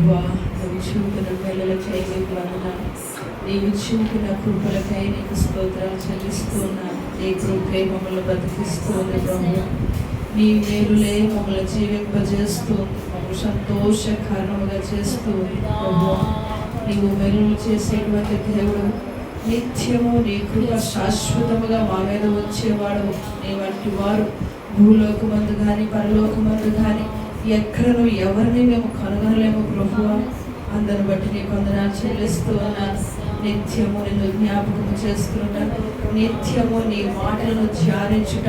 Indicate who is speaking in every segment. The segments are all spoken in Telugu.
Speaker 1: ప్రభువా, నువ్వు చూపిన పిల్లలకై నీకు వందనాలు. నీవు చూపిన కృపలకై నీకు స్తోత్రాలు చెల్లిస్తూ ఉన్నాను. నీ కృపే మమ్మల్ని బతికిస్తూ ఉంది ప్రభువా. నీ మేలులే మమ్మల్ని జీవింపజేస్తూ మమ్మల్ని సంతోషకరముగా చేస్తూ ప్రభువా. నీవు మేలులు చేసేటువంటి దేవుడు, నిత్యము నీ కృప శాశ్వతముగా మా మీద వచ్చేవాడు. నీ వంటి వారు భూలోకమందు కానీ పరలోకమందు కానీ ఎక్కడను ఎవరిని మేము కనుగొనలేము ప్రభువా. అందరిని బట్టి నీకు వందనాలు చెల్లిస్తూ ఉన్నాను. నిత్యము నిన్ను జ్ఞాపకం చేసుకున్నాను. నిత్యము నీ మాటలను ధ్యానించుట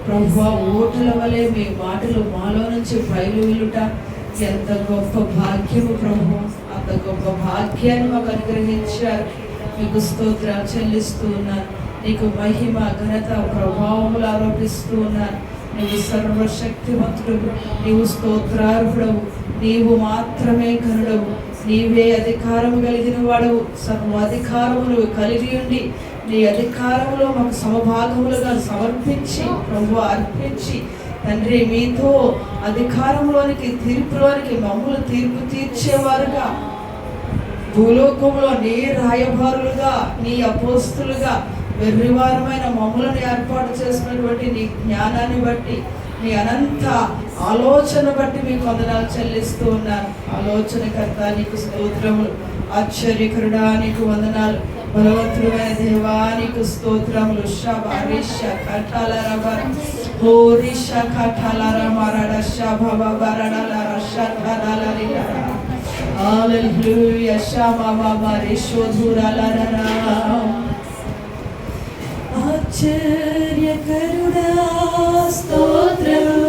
Speaker 1: ప్రభువా. ఓటుల వలె మీ మాటలు మాలో నుంచి బయలు వెలుట ఎంత గొప్ప భాగ్యము ప్రభువా. అంత గొప్ప భాగ్యాన్ని మాకు అనుగ్రహించారు. మీకు స్తోత్రాలు చెల్లిస్తూ ఉన్నాను. నీకు మహిమ ఘనత ప్రభావములు ఆరోపిస్తూ ఉన్నాను. నీవు సర్వశక్తివంతుడు, నీవు స్తోత్రార్హుడవు, నీవు మాత్రమే ఘనుడవు, నీవే అధికారము కలిగిన వాడవు. సర్వాధికారములు కలిగి ఉండి నీ అధికారములో మాకు సమభాగములుగా సమర్పించి ప్రభు అర్పించి తండ్రి మీతో అధికారంలోనికి తీర్పులోనికి మమ్మల్ని తీర్పు తీర్చేవారుగా భూలోకంలో నీ రాయబారులుగా నీ అపోస్తులుగా వెర్రివారమైన మమ్ములను ఏర్పాటు చేసినటువంటి నీ జ్ఞానాన్ని బట్టి నీ అనంత ఆలోచన బట్టి మీకు వందనాలు చెల్లిస్తూ ఉన్నాను. ఆలోచనకర్త నీకు స్తోత్రములు. ఆశ్చర్యకరుడా నీకు వందనాలు. బలవంతుడైన దేవా నీకు స్తోత్రములు. షబారిష కఠాలరబ హోరిష కఠాలరమరడ షభబరడలర షఠాలరిలర హల్లెలూయా షమమరిషోధురలరర. ఆశ్చర్యకరుడా స్తోత్రము.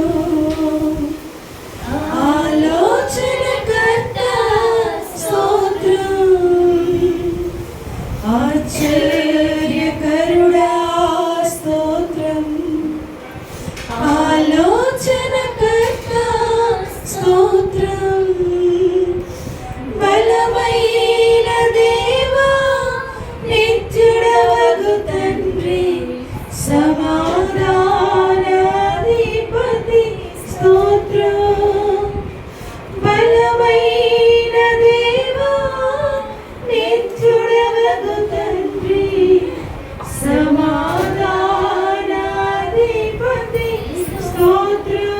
Speaker 1: ఆలోచనకర్త స్తోత్రం. ఆశ్చర్యకరుడా స్తోత్రం. ఆలోచనకర్త స్తోత్రం. బలమైన దేవా నిత్యుడవగు తండ్రి సమాధానాధిపతి స్తోత్రం. బలమైన దేవా నిత్యుడవగు తండ్రి సమాధానాధిపతి స్తోత్రం.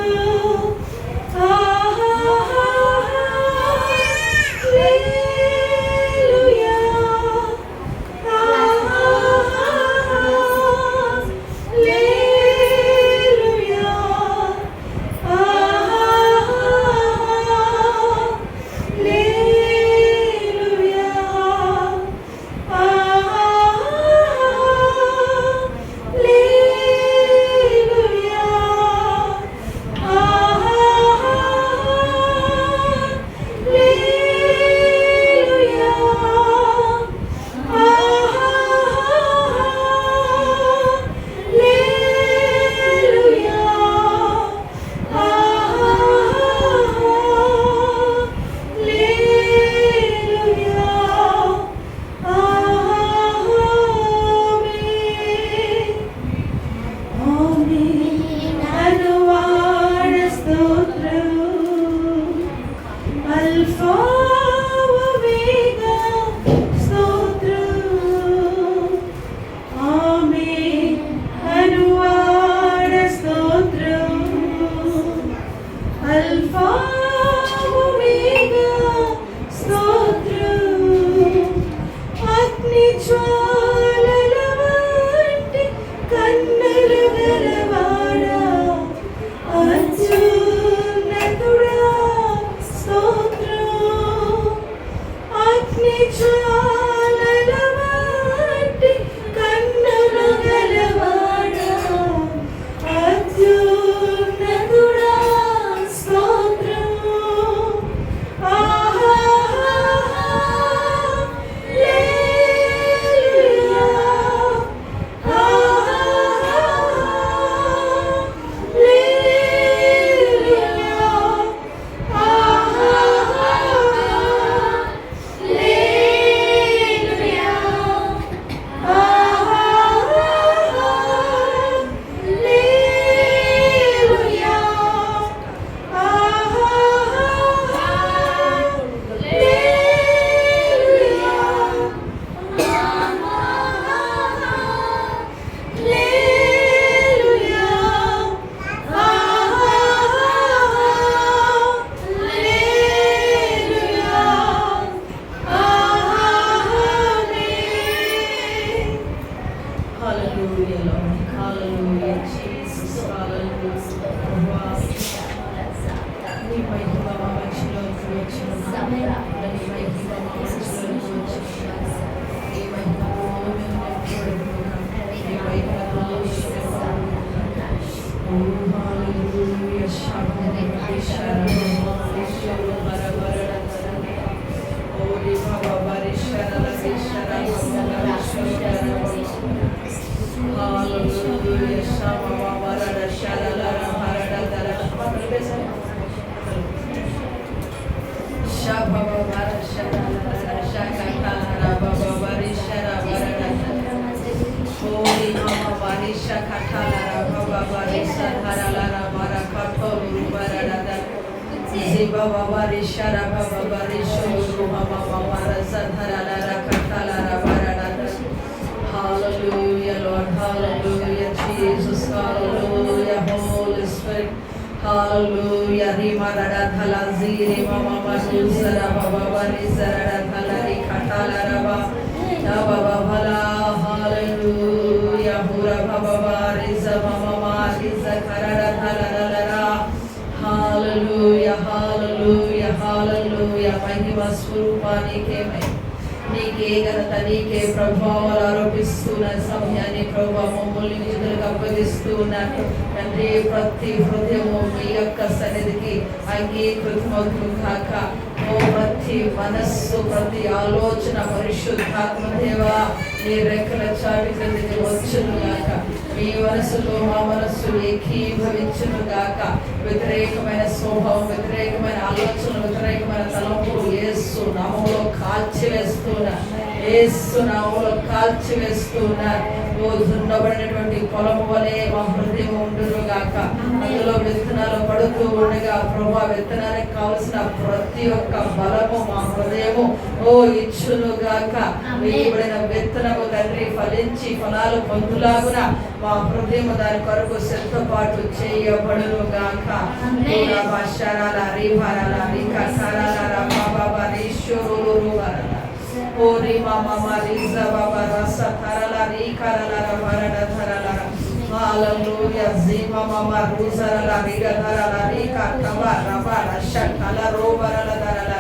Speaker 1: స్తోత్రం.
Speaker 2: Hallelujah, Lord, hallelujah, Jesus, hallelujah, Holy Spirit, hallelujah, Rima Rada Thala Ziri Mama Maru Sara Baba Bari Sara Thala Ri Katala Raba Baba Bala, hallelujah, Hura Baba Bari Mama Mari Zakara Thala Lara, hallelujah, hallelujah, hallelujah, Mahima Swarupani ke నీకే ఘనత నీకే ప్రభావాలు ఆరోపిస్తున్న సమయాన్ని ప్రభావ మమ్మల్ని విడుదలకు అప్పగిస్తున్నాను తండ్రి. ప్రతి హృదయము మీ యొక్క సన్నిధికి అంగీకృతమవుతుంది కాక. ఓ ప్రతి మనస్సు ప్రతి ఆలోచన పరిశుద్ధాత్మ దేవా నీ రెక్కల చాటి క్రిందికి వచ్చును గాక. మీ మనసులో మా మనస్సు ఏకీభవించును గాక. వ్యతిరేకమైన స్వభావం, వ్యతిరేకమైన ఆలోచన, వ్యతిరేకమైన తలంపులు యేసు నామములో కాల్చివేస్తున్నా, యేసు నామములో కాల్చివేస్తున్నా. ఓ దున్నబడినటువంటి పొలము వలె మా హృదయం ఉండును గాక. అందులో విత్తనాలు పడుతూ ఉండగా ప్రభా విత్తనానికి కావలసిన ప్రతి ఒక్క బలము మా హృదయము ఓ ఇచ్చును గాక. వేయబడిన విత్తనము తండ్రి ఫలించి ఫలాలు పొందులాగున మా హృదయము దాని కొరకు సిద్ధపాటు చేయబడును గాక. ఓరి మామా రీజా బాబా రస థరల రీ కరల రవరడ థరల హల్లెలూయా జీమా మామా రూజరల రీగ థరల రీ కతవ రవ రష కల రోవరల థరల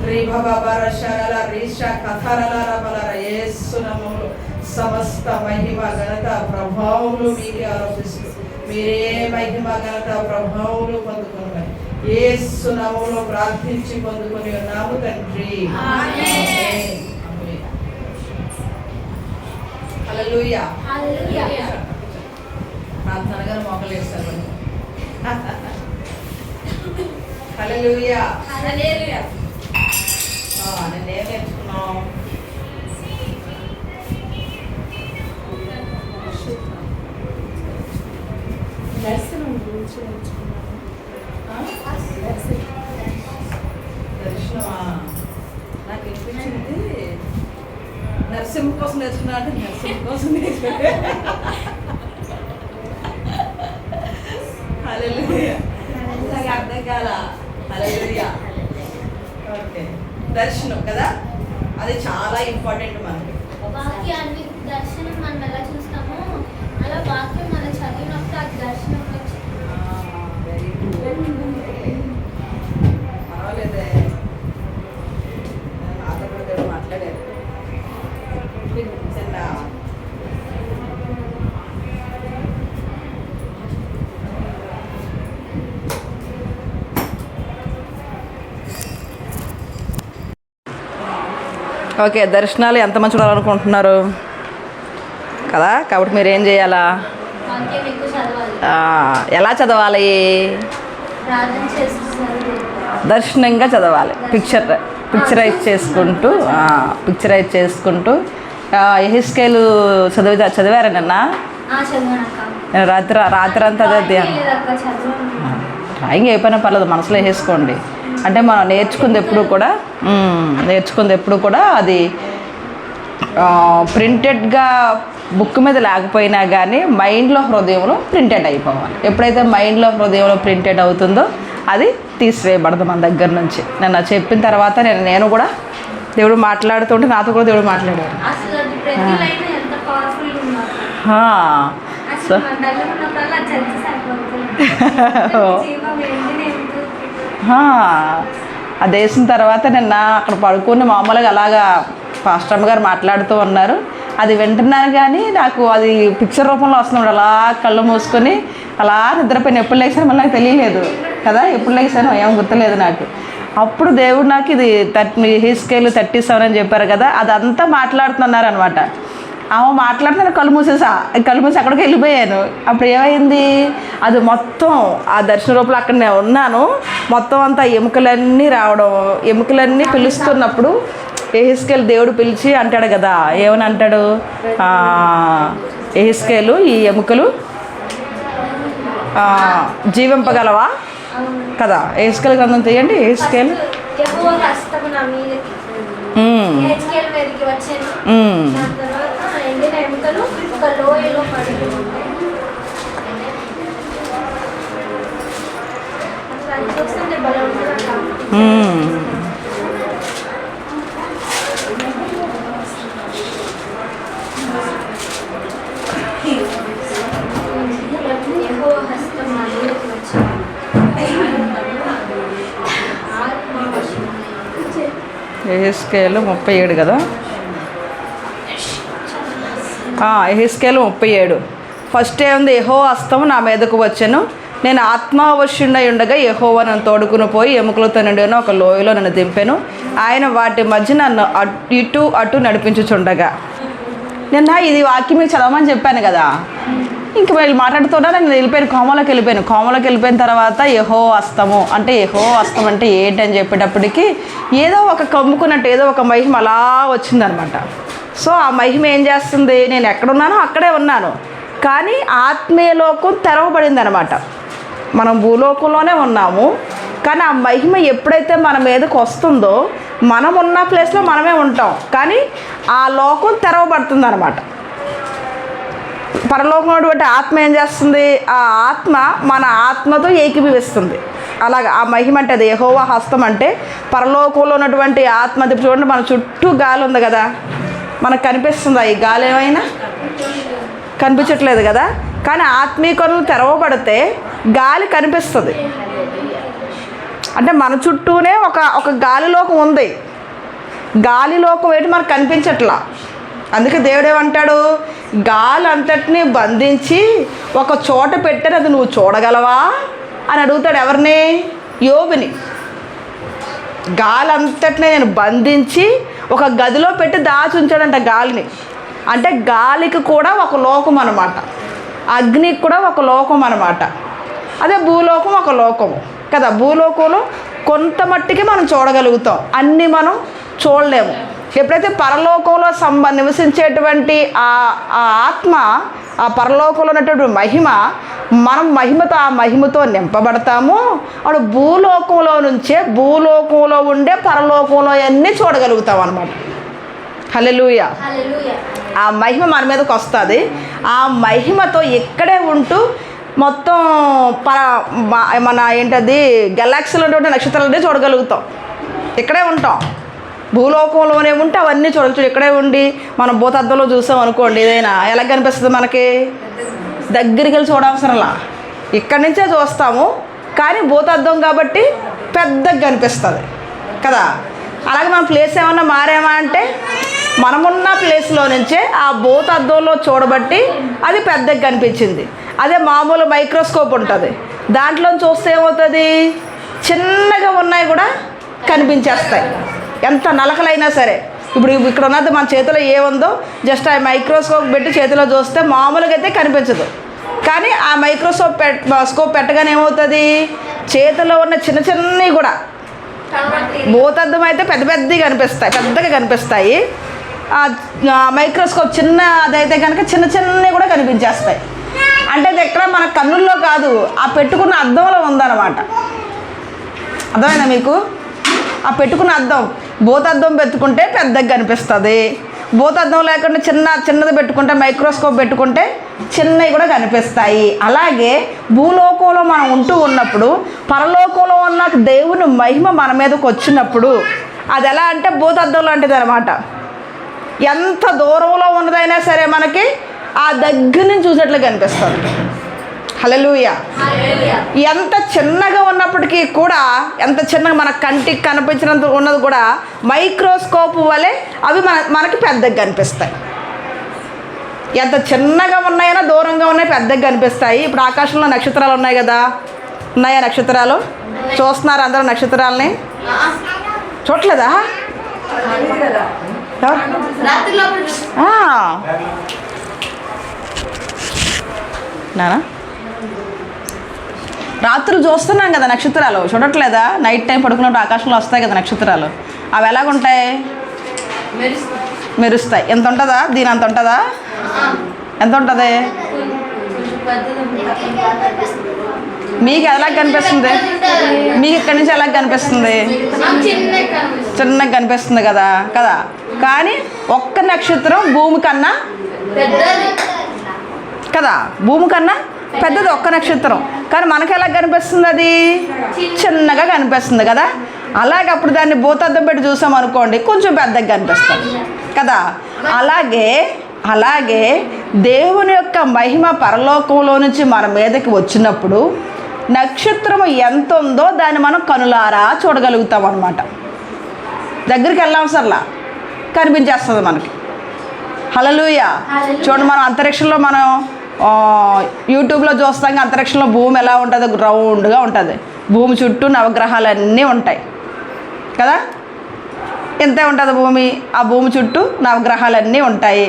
Speaker 2: రీ బాబా రషరల రీష కథరల రవల యేసు నామములో సమస్త మహిమ ఘనత ప్రభావములు మీకే ఆరోపిస్తూ మీరే మహిమ ఘనత ప్రభావములు పొందుకోవాలి. యేసు నామములో ప్రార్థించి పొందుకొని ఉన్నాము తండ్రి. ఆమేన్. హల్లెలూయా. హల్లెలూయా. ప్రార్థనగా మోకలేస్తారు. హల్లెలూయా. హల్లెలూయా. నేను ఏం నేర్చుకున్నాం?
Speaker 1: దర్శనం గురించి
Speaker 2: దర్శనమా? నాకు అనిపించింది నరసింహ కోసం నేర్చుకున్నా అంటే నరసింహ కోసం నేర్చుకున్నా. హల్లెలూయా. నాకు అర్థం కాల. హల్లెలూయా. ఓకే, దర్శనం కదా, అది చాలా ఇంపార్టెంట్ మనకి.
Speaker 3: వాక్యాన్ని దర్శనం మనం ఎలా చూస్తామో అలా వాక్యం మనం చదివినప్పుడు అది దర్శనం వచ్చింది.
Speaker 2: Very good. పర్వాలేదే, నాతో కూడా మాట్లాడారు. చిన్న ఓకే, దర్శనాలు ఎంతమంది చూడాలనుకుంటున్నారు కదా, కాబట్టి మీరు ఏం చేయాలా?
Speaker 3: వాక్యం ఎక్కువ చదవాలి.
Speaker 2: ఎలా చదవాలి?
Speaker 3: ప్రార్థన చేస్తూ చదవాలి.
Speaker 2: దర్శనంగా చదవాలి. పిక్చరైజ్ చేసుకుంటూ ఎహెస్కేలు చదివారా నిన్న?
Speaker 3: చదివానక్క.
Speaker 2: రాత్రి అంతా అదే ధ్యానం. డ్రాయింగ్ అయిపోయినా పర్లేదు, మనసులో వేసుకోండి. అంటే మనం నేర్చుకుంది ఎప్పుడు కూడా అది ప్రింటెడ్గా బుక్ మీద లేకపోయినా కానీ మైండ్లో హృదయంలో ప్రింటెడ్ అయిపోవాలి. ఎప్పుడైతే మైండ్లో హృదయంలో ప్రింటెడ్ అవుతుందో అది తీసివేయబడదు మన దగ్గర నుంచి. నేను చెప్పిన తర్వాత నేను కూడా దేవుడు మాట్లాడుతుంటే నాతో కూడా దేవుడు మాట్లాడారు. సో అది వేసిన తర్వాత నిన్న అక్కడ పడుకుని మామూలుగా అలాగా పాస్టర్ గారు మాట్లాడుతూ ఉన్నారు. అది వింటున్నాను కానీ నాకు అది పిక్చర్ రూపంలో వస్తున్నాడు. అలా కళ్ళు మూసుకొని అలా నిద్రపోయిన ఎప్పుడు లేచాను మళ్ళీ నాకు తెలియలేదు కదా, ఎప్పుడు లేచాను ఏం గుర్తులేదు నాకు. అప్పుడు దేవుడు నాకు ఇది హెస్కేలు 37 అని చెప్పారు కదా, అదంతా మాట్లాడుతున్నారు అనమాట. ఆమె మాట్లాడుతున్నా కళ్ళు మూసి అక్కడికి వెళ్ళిపోయాను. అప్పుడు ఏమైంది, అది మొత్తం ఆ దర్శన రూపంలో అక్కడ నేను ఉన్నాను. మొత్తం అంతా ఎముకలన్నీ రావడం, ఎముకలన్నీ పిలుస్తున్నప్పుడు ఎహెస్కేలు దేవుడు పిలిచి అంటాడు కదా, ఏమని అంటాడు, ఎహెస్కేలు ఈ ఎముకలు జీవింపగలవా కదా. ఎహెస్కేలు గ్రంథం తీయండి. ఎహెస్కేలు ఎహెస్కేలు 37 కదా. ఎహెస్కేలు 37 ఫస్ట్ ఏముంది, యెహోవా హస్తము నా మీదకు వచ్చెను, నేను ఆత్మావశ్యుడై ఉండగా యెహోవా నన్ను తోడుకుని పోయి ఎముకలతో నిండిన ఒక లోయలో నన్ను దింపెను, ఆయన వాటి మధ్య నన్ను ఇటు అటు నడిపించుచుండగా. నిన్న ఇది వాక్యం మీకు చదవమని చెప్పాను కదా, ఇంక వీళ్ళు మాట్లాడుతున్నా నేను వెళ్ళిపోయాను, కోమలోకి వెళ్ళిపోయిన తర్వాత యెహోవా హస్తము అంటే ఏంటి అని చెప్పేటప్పటికి ఏదో ఒక కమ్ముకున్నట్టు ఏదో ఒక మహిమ అలా వచ్చిందనమాట. సో ఆ మహిమ ఏం చేస్తుంది, నేను ఎక్కడున్నానో అక్కడే ఉన్నాను, కానీ ఆత్మీయలోకం తెరవబడింది అనమాట. మనం భూలోకంలోనే ఉన్నాము, కానీ ఆ మహిమ ఎప్పుడైతే మన మీదకి వస్తుందో మనం ఉన్న ప్లేస్లో మనమే ఉంటాం, కానీ ఆ లోకం తెరవబడుతుంది అనమాట. పరలోకంలో ఉన్నటువంటి ఆత్మ ఏం చేస్తుంది, ఆ ఆత్మ మన ఆత్మతో ఏకీభవిస్తుంది. అలాగా ఆ మహిమ అంటే అది యెహోవా హస్తం అంటే పరలోకంలో ఉన్నటువంటి ఆత్మ. చూడండి మన చుట్టూ గాలి ఉంది కదా, మనకు కనిపిస్తుందా ఈ గాలి? ఏమైనా కనిపించట్లేదు కదా, కానీ ఆత్మీయ కనులు తెరవబడితే గాలి కనిపిస్తుంది. అంటే మన చుట్టూనే ఒక గాలిలోకం ఉంది. గాలిలోకం ఏంటి మనకు కనిపించట్లా. అందుకే దేవుడు ఏమంటాడు, గాలి అంతటినీ బంధించి ఒక చోట పెట్టాను, అది నువ్వు చూడగలవా అని అడుగుతాడు. ఎవరిని? యోబుని. గాలి అంతటినీ నేను బంధించి ఒక గదిలో పెట్టి దాచి ఉంచాడంట గాలిని. అంటే గాలికి కూడా ఒక లోకం అన్నమాట, అగ్నికి కూడా ఒక లోకం అన్నమాట. అదే భూలోకం ఒక లోకము కదా. భూలోకంలో కొంత మట్టికి మనం చూడగలుగుతాం, అన్నీ మనం చూడలేము. ఎప్పుడైతే పరలోకంలో నివసించేటువంటి ఆ ఆత్మ, ఆ పరలోకంలో ఉన్నటువంటి మహిమ, మనం ఆ మహిమతో నింపబడతాము. అప్పుడు భూలోకంలో ఉండే పరలోకంలో అన్నీ చూడగలుగుతాం అన్నమాట. హల్లెలూయా. ఆ మహిమ మన మీదకి వస్తుంది. ఆ మహిమతో ఇక్కడే ఉంటూ మొత్తం మన ఏంటది గెలాక్సీలో ఉన్నటువంటి నక్షత్రాలన్నీ చూడగలుగుతాం. ఇక్కడే ఉంటాం, భూలోకంలోనే ఉంటే అవన్నీ చూడవచ్చు. ఇక్కడే ఉండి మనం భూతద్దంలో చూసాం అనుకోండి, ఏదైనా ఎలా కనిపిస్తుంది మనకి? దగ్గరికి వెళ్ళి చూడవసరంలా, ఇక్కడి నుంచే చూస్తాము. కానీ భూతద్దం కాబట్టి పెద్దగా కనిపిస్తుంది కదా. అలాగే మన ప్లేస్ ఏమన్నా మారేమా అంటే మనమున్న ప్లేస్లో నుంచే ఆ భూతద్దంలో చూడబట్టి అది పెద్దగా కనిపించింది. అదే మామూలు మైక్రోస్కోప్ ఉంటుంది, దాంట్లో చూస్తే ఏమవుతుంది, చిన్నగా ఉన్నాయి కూడా కనిపించేస్తాయి, ఎంత నలకలైనా సరే. ఇప్పుడు ఇక్కడ ఉన్నది మన చేతిలో ఏముందో జస్ట్ ఆ మైక్రోస్కోప్ పెట్టి చేతిలో చూస్తే మామూలుగా అయితే కనిపించదు. కానీ ఆ స్కోప్ పెట్టగానే ఏమవుతుంది, చేతిలో ఉన్న చిన్న చిన్నవి కూడా, భూతద్దం అయితే పెద్దగా కనిపిస్తాయి. మైక్రోస్కోప్ చిన్న అదైతే కనుక చిన్న చిన్నవి కూడా కనిపించేస్తాయి. అంటే అది ఎక్కడ మన కన్నుల్లో కాదు, ఆ పెట్టుకున్న అద్దంలో ఉందన్నమాట. అర్థమైందా మీకు? ఆ పెట్టుకున్న అద్దం, భూతద్దం పెట్టుకుంటే పెద్దగా కనిపిస్తుంది, భూతద్దం లేకుండా చిన్నది పెట్టుకుంటే, మైక్రోస్కోప్ పెట్టుకుంటే చిన్నవి కూడా కనిపిస్తాయి. అలాగే భూలోకంలో మనం ఉంటూ ఉన్నప్పుడు పరలోకంలో ఉన్న దేవుని మహిమ మన మీదకి వచ్చినప్పుడు అది ఎలా అంటే భూతద్దం లాంటిది అనమాట. ఎంత దూరంలో ఉన్నదైనా సరే మనకి ఆ దగ్గర నుంచి చూసినట్లు కనిపిస్తుంది. హల్లెలూయా. ఎంత చిన్నగా ఉన్నప్పటికీ కూడా, ఎంత చిన్నగా మన కంటికి కనిపించినంత ఉన్నది కూడా మైక్రోస్కోప్ వలె అవి మనకి పెద్దగా కనిపిస్తాయి. ఎంత చిన్నగా ఉన్నాయన్నా దూరంగా ఉన్నాయి, పెద్దగా కనిపిస్తాయి. ఇప్పుడు ఆకాశంలో నక్షత్రాలు ఉన్నాయి కదా, ఉన్నాయా నక్షత్రాలు? చూస్తున్నారు అందరూ నక్షత్రాలని? చూడలేదా? నానా రాత్రులు చూస్తున్నాం కదా నక్షత్రాలు, చూడట్లేదా? నైట్ టైం పడుకున్నప్పుడు ఆకాశంలో వస్తాయి కదా నక్షత్రాలు. అవి ఎలాగుంటాయి? మెరుస్తాయి. ఎంత ఉంటుందా? దీని అంత ఉంటుందా? ఎంత ఉంటుంది? మీకు ఎలా కనిపిస్తుంది? మీకు ఇక్కడి నుంచి ఎలా కనిపిస్తుంది? చిన్నగా కనిపిస్తుంది కదా కదా. కానీ ఒక్క నక్షత్రం భూమి కన్నా కదా, భూమి కన్నా పెద్దది ఒక్క నక్షత్రం. కానీ మనకు ఎలా కనిపిస్తుంది? అది చిన్నగా కనిపిస్తుంది కదా. అలాగే అప్పుడు దాన్ని భూతద్దం పెట్టి చూసామనుకోండి, కొంచెం పెద్దగా కనిపిస్తుంది కదా. అలాగే దేవుని యొక్క మహిమ పరలోకంలో నుంచి మన మీదకి వచ్చినప్పుడు నక్షత్రము ఎంత ఉందో దాన్ని మనం కనులారా చూడగలుగుతాం అన్నమాట. దగ్గరికి వెళ్ళాం సర్లా, కనిపించేస్తుంది మనకి. హల్లెలూయా. చూడండి, మనం అంతరిక్షంలో మనం యూట్యూబ్లో చూస్తాం, అంతరిక్షంలో భూమి ఎలా ఉంటుంది? రౌండ్గా ఉంటుంది. భూమి చుట్టూ నవగ్రహాలన్నీ ఉంటాయి కదా. ఎంత ఉంటుంది భూమి? ఆ భూమి చుట్టూ నవగ్రహాలన్నీ ఉంటాయి.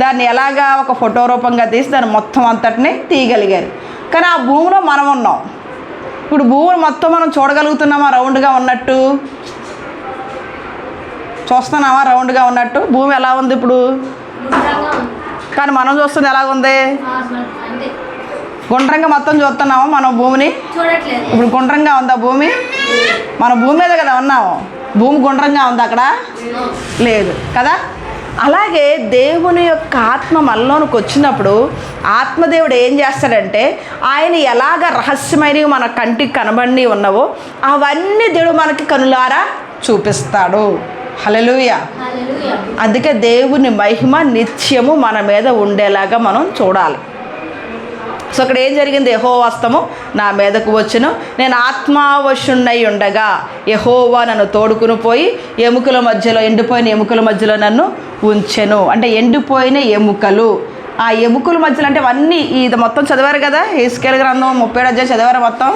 Speaker 2: దాన్ని ఎలాగా ఒక ఫోటో రూపంగా తీసి దాన్ని మొత్తం అంతటిని తీయగలిగారు. కానీ ఆ భూమిలో మనం ఉన్నాం. ఇప్పుడు భూమిని మొత్తం మనం చూడగలుగుతున్నామా రౌండ్గా ఉన్నట్టు? చూస్తున్నామా రౌండ్గా ఉన్నట్టు? భూమి ఎలా ఉంది ఇప్పుడు? కానీ మనం చూస్తుంది ఎలా ఉంది? గుండ్రంగా మొత్తం చూస్తున్నామా మనం భూమిని? ఇప్పుడు గుండ్రంగా ఉందా భూమి? మన భూమి మీద కదా ఉన్నాము. భూమి గుండ్రంగా ఉంది అక్కడ? లేదు కదా. అలాగే దేవుని యొక్క ఆత్మ మనలోనికి వచ్చినప్పుడు ఆత్మదేవుడు ఏం చేస్తాడంటే, ఆయన ఎలాగ రహస్యమైనవి మన కంటికి కనబడి ఉన్నావో అవన్నీ దేవుడు మనకి కనులారా చూపిస్తాడు. హల్లెలూయా. అందుకే దేవుని మహిమ నిత్యము మన మీద ఉండేలాగా మనం చూడాలి. సో అక్కడ ఏం జరిగింది? యెహోవా హస్తము నా మీదకు వచ్చును, నేను ఆత్మావశున్నై ఉండగా యెహోవా నన్ను తోడుకుని పోయి ఎముకల మధ్యలో, ఎండిపోయిన ఎముకల మధ్యలో నన్ను ఉంచెను. అంటే ఎండిపోయిన ఎముకలు, ఆ ఎముకల మధ్యలో అంటే అవన్నీ ఇది మొత్తం చదివారు కదా. హెస్కేల్ గ్రంథం 37 అధ్యాయం చదివారు మొత్తం?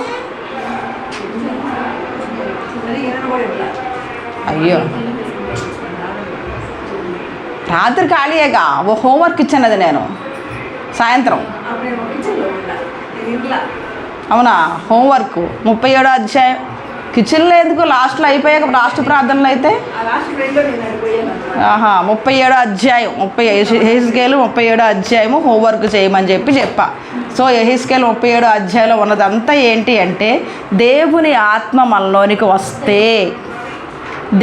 Speaker 2: అయ్యో, రాత్రి ఖాళీయేగా. ఓ హోంవర్క్ ఇచ్చాను అది నేను సాయంత్రం. అవునా? హోంవర్క్ 37 అధ్యాయం కిచెన్లో ఎందుకు? లాస్ట్లో అయిపోయాక లాస్ట్ ప్రార్థనలు అయితే 37 అధ్యాయం, యెహెజ్కేలు 37 అధ్యాయము హోంవర్క్ చేయమని చెప్పా. సో యెహెజ్కేలు 37 అధ్యాయంలో ఉన్నదంతా ఏంటి అంటే, దేవుని ఆత్మ మనలోనికి వస్తే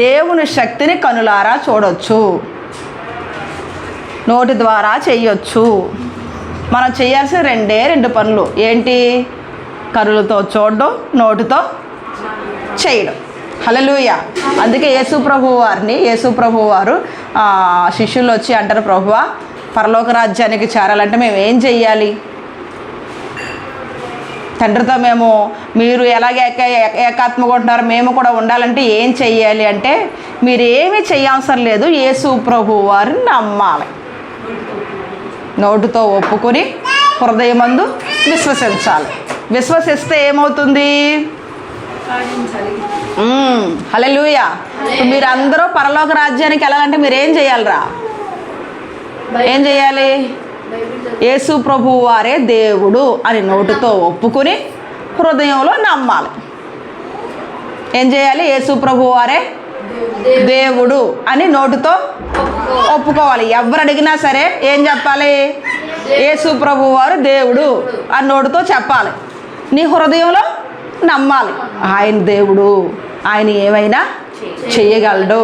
Speaker 2: దేవుని శక్తిని కనులారా చూడొచ్చు, నోటి ద్వారా చెయ్యొచ్చు. మనం చేయాల్సిన రెండు పనులు ఏంటి? కనులతో చూడడం, నోటితో చేయడం. హల్లెలూయా. అందుకే యేసు ప్రభువు వారు శిష్యులు వచ్చి అంటారు, ప్రభువా పరలోక రాజ్యానికి చేరాలంటే మేము ఏం చెయ్యాలి? తండ్రితో మేము మీరు ఎలాగ ఏకాత్మగా ఉంటున్నారో మేము కూడా ఉండాలంటే ఏం చెయ్యాలి అంటే, మీరు ఏమీ చేయవసరం లేదు, యేసు ప్రభువు వారిని నమ్మాలి, నోటితో ఒప్పుకొని హృదయమందు విశ్వసించాలి. విశ్వసిస్తే ఏమవుతుంది? హల్లెలూయా. మీరు అందరూ పరలోక రాజ్యానికి వెళ్ళాలంటే మీరు ఏం చేయాలిరా? ఏం చేయాలి? యేసు ప్రభువు వారే దేవుడు అని నోటితో ఒప్పుకొని హృదయంలో నమ్మాలి. ఏం చేయాలి? యేసు ప్రభువు వారే దేవుడు అని నోటితో ఒప్పుకోవాలి. ఎవరు అడిగినా సరే ఏం చెప్పాలి? యేసు ప్రభువు వారు దేవుడు అని నోటితో చెప్పాలి. నీ హృదయంలో నమ్మాలి, ఆయన దేవుడు, ఆయన ఏమైనా చెయ్యగలడు,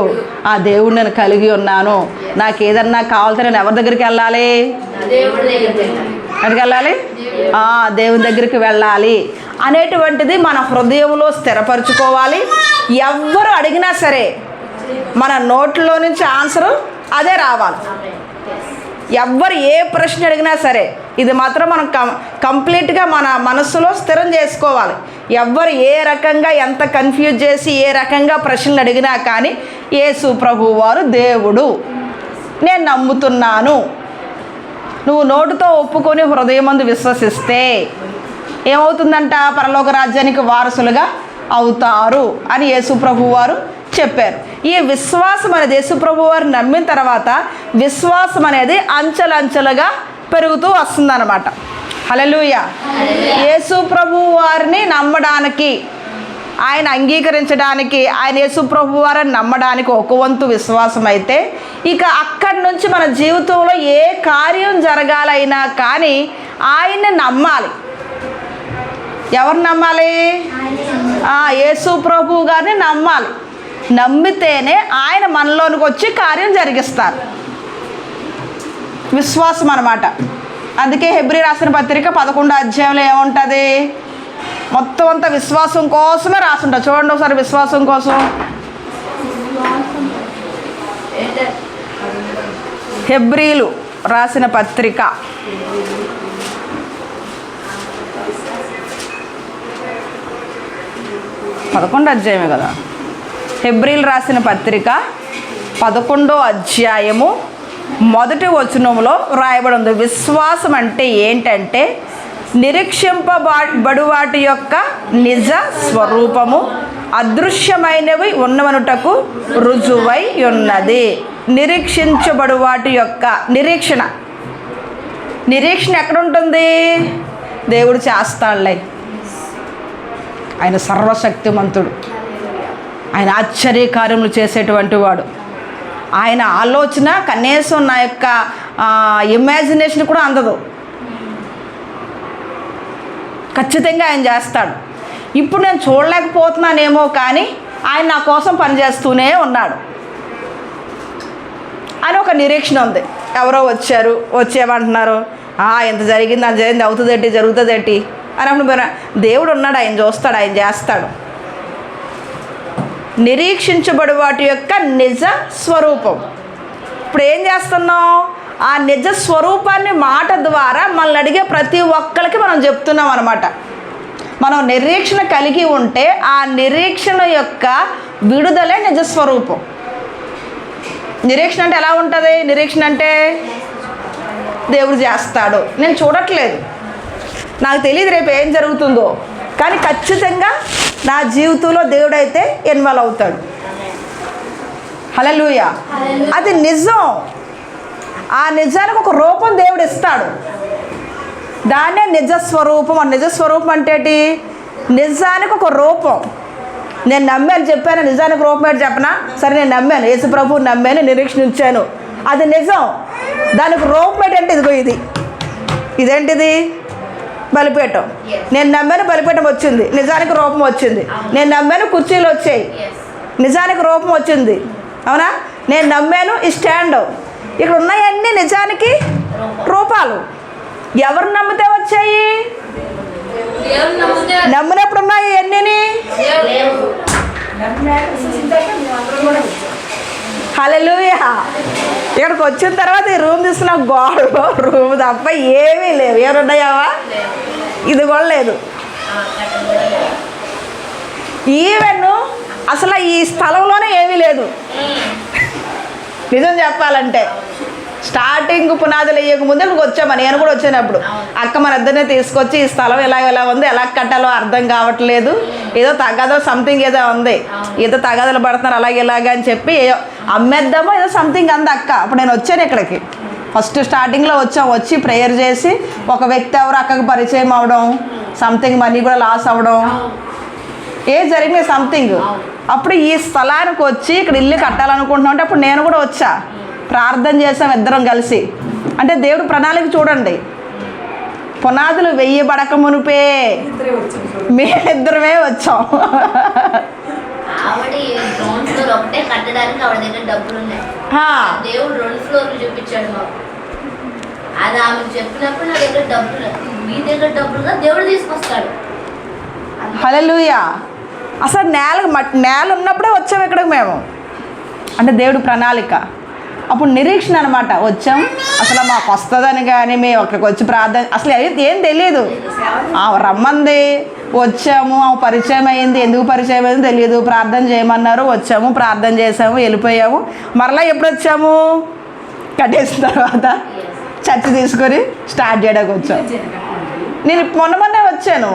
Speaker 2: ఆ దేవుడు నేను కలిగి ఉన్నాను, నాకు ఏదన్నా కావాలంటే నేను ఎవరి దగ్గరికి వెళ్ళాలి? ఎక్కడికి వెళ్ళాలి? దేవుని దగ్గరికి వెళ్ళాలి అనేటువంటిది మన హృదయంలో స్థిరపరచుకోవాలి. ఎవ్వరు అడిగినా సరే మన నోట్లో నుంచి ఆన్సరు అదే రావాలి. ఎవ్వరు ఏ ప్రశ్న అడిగినా సరే ఇది మాత్రం మనం కంప్లీట్గా మన మనస్సులో స్థిరం చేసుకోవాలి. ఎవ్వరు ఏ రకంగా ఎంత కన్ఫ్యూజ్ చేసి ఏ రకంగా ప్రశ్నలు అడిగినా కానీ యేసు ప్రభువు వారు దేవుడు, నేను నమ్ముతున్నాను, నువ్వు నోటితో ఒప్పుకొని హృదయమందు విశ్వసిస్తే ఏమవుతుందంట, పరలోక రాజ్యానికి వారసులుగా అవుతారు అని యేసు ప్రభువు వారు చెప్పారు. ఈ విశ్వాసం అనేది యేసు ప్రభువు వారు నమ్మిన తర్వాత విశ్వాసం అనేది అంచెలంచెలుగా పెరుగుతూ వస్తుందన్నమాట. హల్లెలూయా. యేసు ప్రభువు వారిని నమ్మడానికి, ఆయన అంగీకరించడానికి, ఆయన యేసు ప్రభువు వారిని నమ్మడానికి ఒక వంతు విశ్వాసం అయితే, ఇక అక్కడి నుంచి మన జీవితంలో ఏ కార్యం జరగాలైనా కానీ ఆయన్ని నమ్మాలి. ఎవరు నమ్మాలి? యేసు ప్రభువు గారిని నమ్మాలి. నమ్మితేనే ఆయన మనలోనికి వచ్చి కార్యం జరిగిస్తారు. విశ్వాసం అన్నమాట. అందుకే హెబ్రీ రాసిన పత్రిక 11వ అధ్యాయంలో ఏముంటుంది, మొత్తం అంతా విశ్వాసం కోసమే రాసుంటారు. చూడండి ఒకసారి విశ్వాసం కోసం. హెబ్రీలు రాసిన పత్రిక 11వ అధ్యాయమే కదా. హెబ్రీలు రాసిన పత్రిక 11వ అధ్యాయము 1వ వచనంలో రాయబడి ఉంది. విశ్వాసం అంటే ఏంటంటే నిరీక్షింపబడు వాటి యొక్క నిజ స్వరూపము, అదృశ్యమైనవి ఉన్నవనుటకు రుజువై ఉన్నది. నిరీక్షించబడు వాటి యొక్క నిరీక్షణ ఎక్కడ ఉంటుంది? దేవుడు చేస్తాడులే, ఆయన సర్వశక్తిమంతుడు, ఆయన ఆశ్చర్యకార్యములు చేసేటువంటి వాడు, ఆయన ఆలోచన కనీసం నా యొక్క ఇమాజినేషన్ కూడా అందదు, ఖచ్చితంగా ఆయన చేస్తాడు. ఇప్పుడు నేను చూడలేకపోతున్నానేమో కానీ ఆయన నా కోసం పనిచేస్తూనే ఉన్నాడు అని ఒక నిరీక్షణ ఉంది. ఎవరో వచ్చారు, వచ్చేమంటున్నారు, ఎంత జరిగింది అది జరిగింది, అవుతుందేంటి జరుగుతుందేంటి అని అప్పుడు దేవుడు ఉన్నాడు, ఆయన చూస్తాడు, ఆయన చేస్తాడు. నిరీక్షించబడు వాటి యొక్క నిజ స్వరూపం. ఇప్పుడు ఏం చేస్తున్నాం? ఆ నిజ స్వరూపాన్ని మాట ద్వారా మనల్ని అడిగే ప్రతి ఒక్కరికి మనం చెప్తున్నాం అన్నమాట. మనం నిరీక్షణ కలిగి ఉంటే ఆ నిరీక్షణ యొక్క విడుదలే నిజస్వరూపం. నిరీక్షణ అంటే ఎలా ఉంటుంది? నిరీక్షణ అంటే దేవుడు చేస్తాడు, నేను చూడట్లేదు, నాకు తెలియదు రేపు ఏం జరుగుతుందో, కానీ ఖచ్చితంగా నా జీవితంలో దేవుడైతే ఇన్వాల్వ్ అవుతాడు. హల్లెలూయా. అది నిజం. ఆ నిజానికి ఒక రూపం దేవుడు ఇస్తాడు, దాన్నే నిజస్వరూపం. ఆ నిజస్వరూపం అంటే ఏంటి? నిజానికి ఒక రూపం. నేను నమ్మాను చెప్పాను, నిజానికి రూపం ఏంటి చెప్పనా? సరే నేను నమ్మాను, యేసు ప్రభువుని నమ్మాను, నిరీక్షణ ఇచ్చాను, అది నిజం. దానికి రూపం ఏంటంటే ఇదిగో ఇదేంటిది? బలిపీఠం. నేను నమ్మాను, బలిపీఠం వచ్చింది, నిజానికి రూపం వచ్చింది. నేను నమ్మాను, కుర్చీలు వచ్చాయి, నిజానికి రూపం వచ్చింది, అవునా? నేను నమ్మాను, ఈ స్టాండ్. ఇక్కడ ఉన్నాయన్నీ నిజానికి రూపాలు. ఎవరు నమ్మితే వచ్చాయి? నమ్మినప్పుడు ఉన్నాయి ఎన్ని? హల్లెలూయా. ఇక్కడికి వచ్చిన తర్వాత ఈ రూమ్ తీసుకున్న గోడ రూమ్ తప్ప ఏమీ లేవు. ఎవరున్నాయావా? ఇది కూడా లేదు. ఈవెన్ అసలు ఈ స్థలంలోనే ఏమీ లేదు. నిజం చెప్పాలంటే స్టార్టింగ్ పునాదులు వేయక ముందే ఇక్కడికి వచ్చామా, నేను కూడా వచ్చానప్పుడు అక్క మన ఇద్దరినే తీసుకొచ్చి ఈ స్థలం ఎలా ఉంది, ఎలా కట్టాలో అర్థం కావట్లేదు, ఏదో తగాదో సంథింగ్ ఏదో ఉంది, ఏదో తగాదలు పడుతున్నారు ఇలాగ అని చెప్పి అమ్మేద్దామో ఏదో సంథింగ్ అంది అక్క. అప్పుడు నేను వచ్చాను ఇక్కడికి, ఫస్ట్ స్టార్టింగ్లో వచ్చి ప్రేయర్ చేసి ఒక వ్యక్తి ఎవరు అక్కకి పరిచయం అవ్వడం, సంథింగ్ మనీ కూడా లాస్ అవ్వడం, జరిగింది సంథింగ్. అప్పుడు ఈ స్థలానికి వచ్చి ఇక్కడ ఇల్లు కట్టాలనుకుంటున్నాం అంటే అప్పుడు నేను కూడా వచ్చా, ప్రార్థన చేసాం ఇద్దరం కలిసి. అంటే దేవుడు ప్రణాళిక చూడండి, పునాదులు వెయ్యబడక మునిపే మేమిద్దరమే వచ్చాం.
Speaker 3: దేవుడు 2 ఫ్లోర్లు చూపించాడు మాకు. అది ఆమె చెప్పినప్పుడు నా దగ్గర డబ్బులు, మీ దగ్గర డబ్బులుగా దేవుడు తీసుకొస్తాడు.
Speaker 2: హల్లెలూయా. అసలు నేల ఉన్నప్పుడే వచ్చాము ఇక్కడికి మేము. అంటే దేవుడు ప్రణాళిక. అప్పుడు నిరీక్షణ అనమాట. వచ్చాం, అసలు మాకు వస్తుందని కానీ మేము అక్కడికి వచ్చి ప్రార్థన అసలు ఏం తెలియదు. రమ్మంది, వచ్చాము, పరిచయం అయింది. ఎందుకు పరిచయం అయింది తెలియదు. ప్రార్థన చేయమన్నారు, వచ్చాము, ప్రార్థన చేసాము, వెళ్ళిపోయాము. మరలా ఎప్పుడు వచ్చాము? కట్టేసిన తర్వాత చర్చ తీసుకొని స్టార్ట్ చేయడానికి వచ్చాం. నేను మొన్నే వచ్చాను.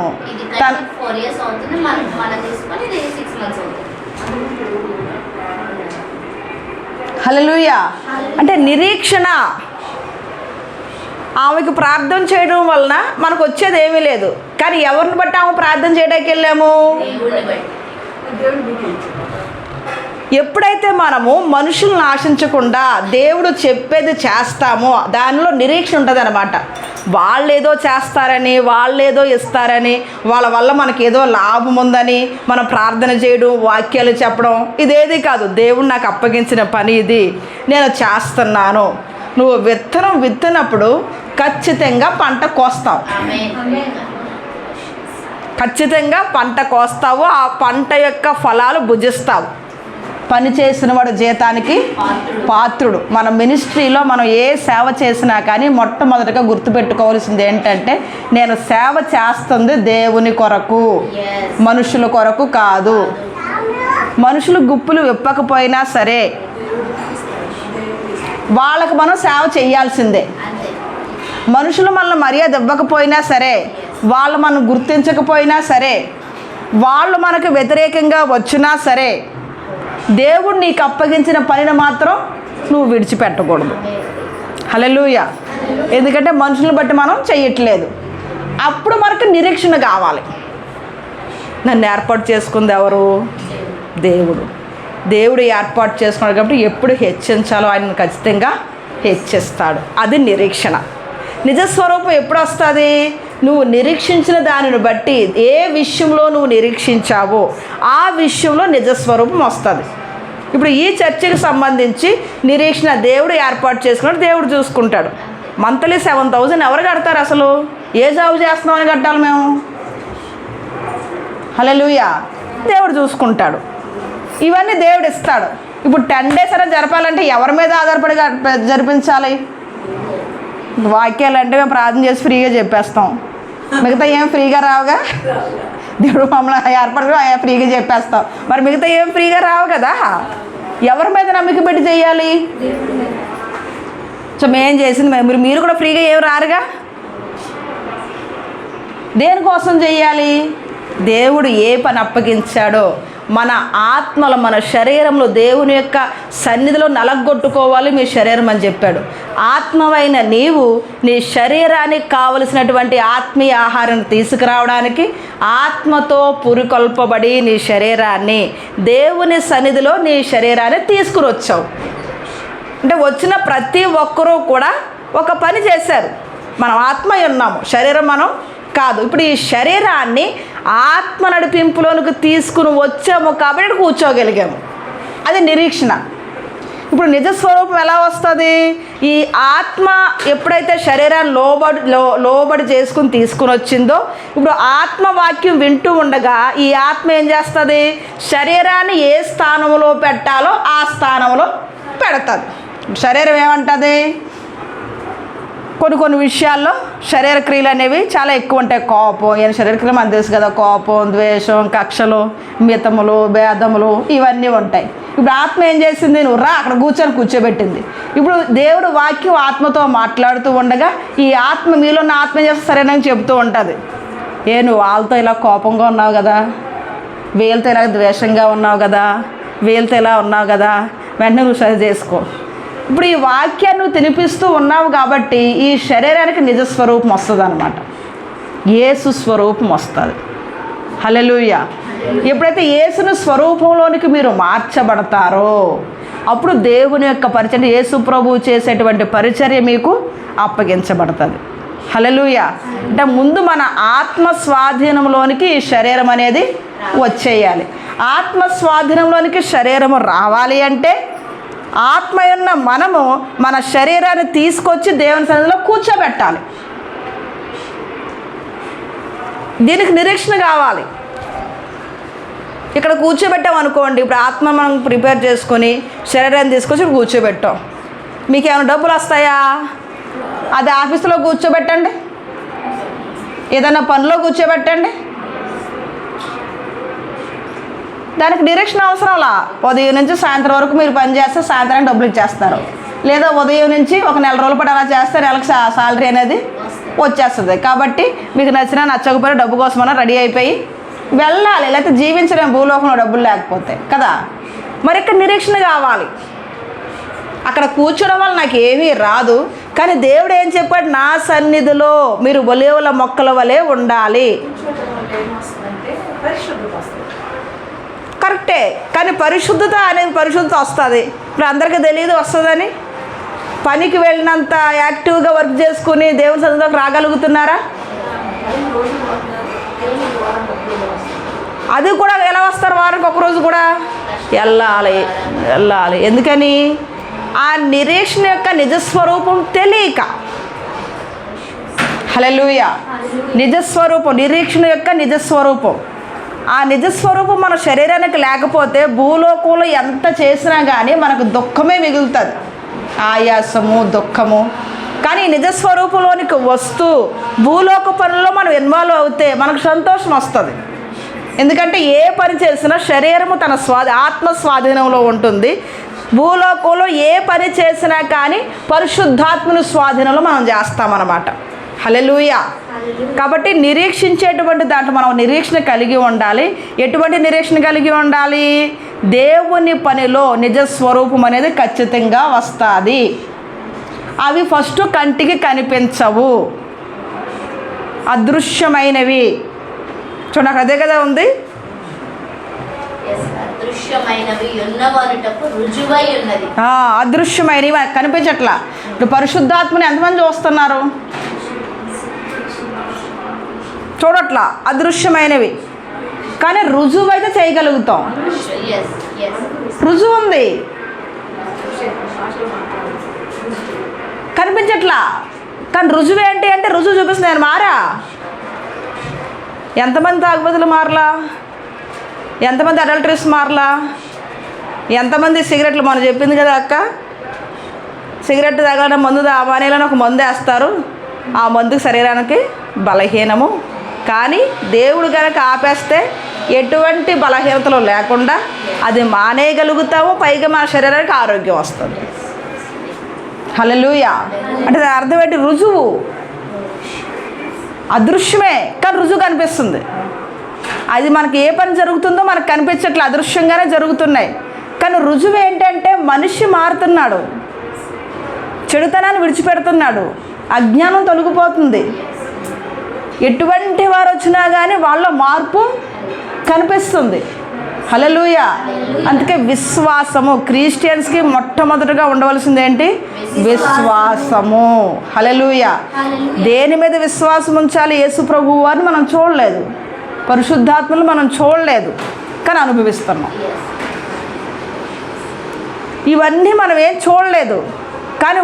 Speaker 2: హల్లెలూయా. అంటే నిరీక్షణ. ఆమెకు ప్రార్థన చేయడం వలన మనకు వచ్చేది ఏమీ లేదు. కానీ ఎవరిని బట్టి ఆమె ప్రార్థన చేయడానికి వెళ్ళాము? ఎప్పుడైతే మనము మనుషులను ఆశించకుండా దేవుడు చెప్పేది చేస్తామో దానిలో నిరీక్షణ ఉంటుంది అనమాట. వాళ్ళేదో చేస్తారని, వాళ్ళేదో ఇస్తారని, వాళ్ళ వల్ల మనకేదో లాభం ఉందని మనం ప్రార్థన చేయడం, వాక్యాలు చెప్పడం ఇదేది కాదు. దేవుడు నాకు అప్పగించిన పని ఇది, నేను చేస్తున్నాను. నువ్వు విత్తనం విత్తినప్పుడు ఖచ్చితంగా పంట కోస్తావు. ఖచ్చితంగా పంట కోస్తావు. ఆ పంట యొక్క ఫలాలు భుజిస్తావు. పని చేసిన వాడు జీతానికి పాత్రుడు. మన మినిస్ట్రీలో మనం ఏ సేవ చేసినా కానీ మొట్టమొదటిగా గుర్తుపెట్టుకోవాల్సింది ఏంటంటే, నేను సేవ చేస్తుంది దేవుని కొరకు, మనుషుల కొరకు కాదు. మనుషులు గుప్పులు విప్పకపోయినా సరే వాళ్ళకు మనం సేవ చేయాల్సిందే. మనుషులు మనల్ని మర్యాద ఇవ్వకపోయినా సరే, వాళ్ళు మనం గుర్తించకపోయినా సరే, వాళ్ళు మనకు వ్యతిరేకంగా వచ్చినా సరే, దేవుడు నీకు అప్పగించిన పనిని మాత్రం నువ్వు విడిచిపెట్టకూడదు. హల్లెలూయా. ఎందుకంటే మనుషులను బట్టి మనం చెయ్యట్లేదు. అప్పుడు మనకు నిరీక్షణ కావాలి. నన్ను ఏర్పాటు చేసుకుంది ఎవరు? దేవుడు. దేవుడు ఏర్పాటు చేసుకున్నాడు కాబట్టి ఎప్పుడు హెచ్చించాలో ఆయన ఖచ్చితంగా హెచ్చిస్తాడు. అది నిరీక్షణ. నిజస్వరూపం ఎప్పుడు వస్తుంది? నువ్వు నిరీక్షించిన దానిని బట్టి, ఏ విషయంలో నువ్వు నిరీక్షించావో ఆ విషయంలో నిజస్వరూపం వస్తుంది. ఇప్పుడు ఈ చర్చకి సంబంధించి నిరీక్షణ దేవుడు ఏర్పాటు చేసుకున్నాడు, దేవుడు చూసుకుంటాడు. మంత్లీ 7,000 ఎవరు కడతారు? అసలు ఏ జాబ్ చేస్తున్నామని కట్టాలి మేము? హల్లెలూయా. దేవుడు చూసుకుంటాడు. ఇవన్నీ దేవుడు ఇస్తాడు. ఇప్పుడు 10 days అయినా జరపాలంటే ఎవరి మీద ఆధారపడి జరిపించాలి? వాక్యాలు అంటే మేము ప్రార్థన చేసి ఫ్రీగా చెప్పేస్తాం. మిగతా ఏం ఫ్రీగా రావుగా. దేవుడు మమ్మల్ని ఏర్పడి ఫ్రీగా చెప్పేస్తాం. మరి మిగతా ఏం ఫ్రీగా రావు కదా. ఎవరి మీద నమ్మిక పెట్టి చేయాలి? సో మేము చేసింది మీరు కూడా ఫ్రీగా ఏం రారుగా. దేనికోసం చెయ్యాలి? దేవుడు ఏ పని అప్పగించాడో మన ఆత్మలో, మన శరీరంలో దేవుని యొక్క సన్నిధిలో నలగొట్టుకోవాలి మీ శరీరం అని చెప్పాడు. ఆత్మవైన నీవు నీ శరీరానికి కావలసినటువంటి ఆత్మీయ ఆహారాన్ని తీసుకురావడానికి ఆత్మతో పురికొల్పబడి నీ శరీరాన్ని దేవుని సన్నిధిలో నీ శరీరాన్ని తీసుకుని వచ్చావు. అంటే వచ్చిన ప్రతి ఒక్కరూ కూడా ఒక పని చేశారు. మనం ఆత్మ ఉన్నాము, శరీరం మనం కాదు. ఇప్పుడు ఈ శరీరాన్ని ఆత్మ నడిపింపులోనికి తీసుకుని వచ్చాము కాబట్టి కూర్చోగలిగాము. అది నిరీక్షణ. ఇప్పుడు నిజస్వరూపం ఎలా వస్తుంది? ఈ ఆత్మ ఎప్పుడైతే శరీరాన్ని లోబడి చేసుకుని తీసుకుని వచ్చిందో, ఇప్పుడు ఆత్మవాక్యం వింటూ ఉండగా ఈ ఆత్మ ఏం చేస్తుంది? శరీరాన్ని ఏ స్థానంలో పెట్టాలో ఆ స్థానంలో పెడతాది. శరీరం ఏమంటుంది? కొన్ని విషయాల్లో శరీర క్రియలు అనేవి చాలా ఎక్కువ ఉంటాయి. కోపం, ఈయన శరీర క్రియలు మనకు తెలుసు కదా. కోపం, ద్వేషం, కక్షలు, మితములు, భేదములు ఇవన్నీ ఉంటాయి. ఇప్పుడు ఆత్మ ఏం చేసింది? నువ్వు రా అక్కడ కూర్చోబెట్టింది. ఇప్పుడు దేవుడు వాక్యం ఆత్మతో మాట్లాడుతూ ఉండగా ఈ ఆత్మ, మీలో ఉన్న ఆత్మ ఏం చేస్తే సరేనని చెబుతూ ఉంటుంది. నువ్వు వాళ్ళతో ఇలా కోపంగా ఉన్నావు కదా, వీళ్ళతో ఇలా ద్వేషంగా ఉన్నావు కదా, వీళ్ళతో ఇలా ఉన్నావు కదా, వెంటనే నువ్వు సరి చేసుకో. ఇప్పుడు ఈ వాక్యాన్ని నువ్వు తినిపిస్తూ ఉన్నావు కాబట్టి ఈ శరీరానికి నిజస్వరూపం వస్తుంది అన్నమాట. యేసు స్వరూపం వస్తుంది. హల్లెలూయా. ఎప్పుడైతే యేసుని స్వరూపంలోనికి మీరు మార్చబడతారో అప్పుడు దేవుని యొక్క పరిచర్య, యేసు ప్రభువు చేసేటువంటి పరిచర్య మీకు అప్పగించబడుతుంది. హల్లెలూయా. అంటే ముందు మన ఆత్మ స్వాధీనంలోనికి ఈ శరీరం అనేది వచ్చేయాలి. ఆత్మ స్వాధీనంలోనికి శరీరము రావాలి అంటే ఆత్మ ఉన్న మనము మన శరీరాన్ని తీసుకొచ్చి దేవుని సన్నిధిలో కూర్చోబెట్టాలి. దీనికి నిరీక్షణ కావాలి. ఇక్కడ కూర్చోబెట్టాం అనుకోండి. ఇప్పుడు ఆత్మ మనం ప్రిపేర్ చేసుకొని శరీరాన్ని తీసుకొచ్చి కూర్చోబెట్టాం. మీకు ఏమైనా డబ్బులు వస్తాయా? అది ఆఫీసులో కూర్చోబెట్టండి, ఏదైనా పనిలో కూర్చోబెట్టండి, దానికి డైరెక్షన్ అవసరంలా. ఉదయం నుంచి సాయంత్రం వరకు మీరు పని చేస్తే సాయంత్రానికి డబ్బులు ఇచ్చేస్తారు. లేదా ఉదయం నుంచి ఒక నెల రోజుల పాటు అలా చేస్తే నెలకు సాలరీ అనేది వచ్చేస్తుంది. కాబట్టి మీకు నచ్చినా నచ్చకపోయినా డబ్బు కోసమైనా రెడీ అయిపోయి వెళ్ళాలి. లేకపోతే జీవించలేము భూలోకంలో డబ్బులు లేకపోతే కదా. మరి ఇక్కడ నిరీక్షణ కావాలి. అక్కడ కూర్చోడం వల్ల నాకు ఏమీ రాదు, కానీ దేవుడు ఏం చెప్పాడు? నా సన్నిధిలో మీరు ఒలీవల మొక్కల వలె ఉండాలి. కరెక్టే, కానీ పరిశుద్ధత అనేది పరిశుద్ధత వస్తుంది. ఇప్పుడు అందరికీ తెలియదు వస్తుందని. పనికి వెళ్ళినంత యాక్టివ్గా వర్క్ చేసుకుని దేవుని సన్నిధిలోకి రాగలుగుతున్నారా? అది కూడా ఎలా వస్తారు? వారానికి ఒకరోజు కూడా వెళ్ళాలి. ఎందుకని? ఆ నిరీక్షణ యొక్క నిజస్వరూపం తెలియక. హల్లెలూయా. నిజస్వరూపం, నిరీక్షణ యొక్క నిజస్వరూపం. ఆ నిజస్వరూపం మన శరీరానికి లేకపోతే భూలోకంలో ఎంత చేసినా కానీ మనకు దుఃఖమే మిగులుతుంది, ఆయాసము, దుఃఖము. కానీ నిజస్వరూపంలోనికి వస్తూ భూలోక పనుల్లో మనం ఇన్వాల్వ్ అవుతే మనకు సంతోషం వస్తుంది. ఎందుకంటే ఏ పని చేసినా శరీరము తన ఆత్మ స్వాధీనంలో ఉంటుంది. భూలోకంలో ఏ పని చేసినా కానీ పరిశుద్ధాత్మను స్వాధీనంలో మనం చేస్తామన్నమాట. హల్లెలూయా. కాబట్టి నిరీక్షించేటువంటి దాంట్లో మనం నిరీక్షణ కలిగి ఉండాలి. ఎటువంటి నిరీక్షణ కలిగి ఉండాలి? దేవుని పనిలో నిజస్వరూపం అనేది ఖచ్చితంగా వస్తుంది. అవి ఫస్ట్ కంటికి కనిపించవు, అదృశ్యమైనవి. చూడండి, అదే కదా ఉంది. అదృశ్యమైనవి కనిపించట్లా. ఇప్పుడు పరిశుద్ధాత్మని ఎంతమంది చూస్తున్నారు? చూడట్లా. అదృశ్యమైనవి, కానీ రుజువు అయితే చేయగలుగుతాం. రుజువు ఉంది, కనిపించట్లా. కానీ రుజువు ఏంటి అంటే రుజువు చూపిస్తుంది. నేను మారా. ఎంతమంది తాగుబోతులు మారలా? ఎంతమంది అడల్టరీస్ మారలా? ఎంతమంది సిగరెట్లు, మనం చెప్పింది కదా అక్క, సిగరెట్ తాగడం మందు మానేయాలని ఒక మందు వేస్తారు. ఆ మందుకు శరీరానికి బలహీనము. కానీ దేవుడు కనుక ఆపేస్తే ఎటువంటి బలహీనతలు లేకుండా అది మానేయగలుగుతాము. పైగా మన శరీరానికి ఆరోగ్యం వస్తుంది. హల్లెలూయా. అంటే దాని అర్థం ఏంటి? రుజువు. అదృశ్యమే, కానీ రుజువు కనిపిస్తుంది. అది మనకి ఏ పని జరుగుతుందో మనకు కనిపించట్లే, అదృశ్యంగానే జరుగుతున్నాయి. కానీ రుజువు ఏంటంటే మనిషి మారుతున్నాడు, చెడుతనాన్ని విడిచిపెడుతున్నాడు, అజ్ఞానం తొలగిపోతుంది. ఎటువంటి వారు వచ్చినా కానీ వాళ్ళ మార్పు కనిపిస్తుంది. హల్లెలూయా. అందుకే విశ్వాసము, క్రిస్టియన్స్కి మొట్టమొదటిగా ఉండవలసింది ఏంటి? విశ్వాసము. హల్లెలూయా. దేని మీద విశ్వాసం ఉంచాలి? యేసు ప్రభువు వారిని మనం చూడలేదు, పరిశుద్ధాత్మలు మనం చూడలేదు, కానీ అనుభవిస్తున్నాం. ఇవన్నీ మనం ఏం చూడలేదు, కానీ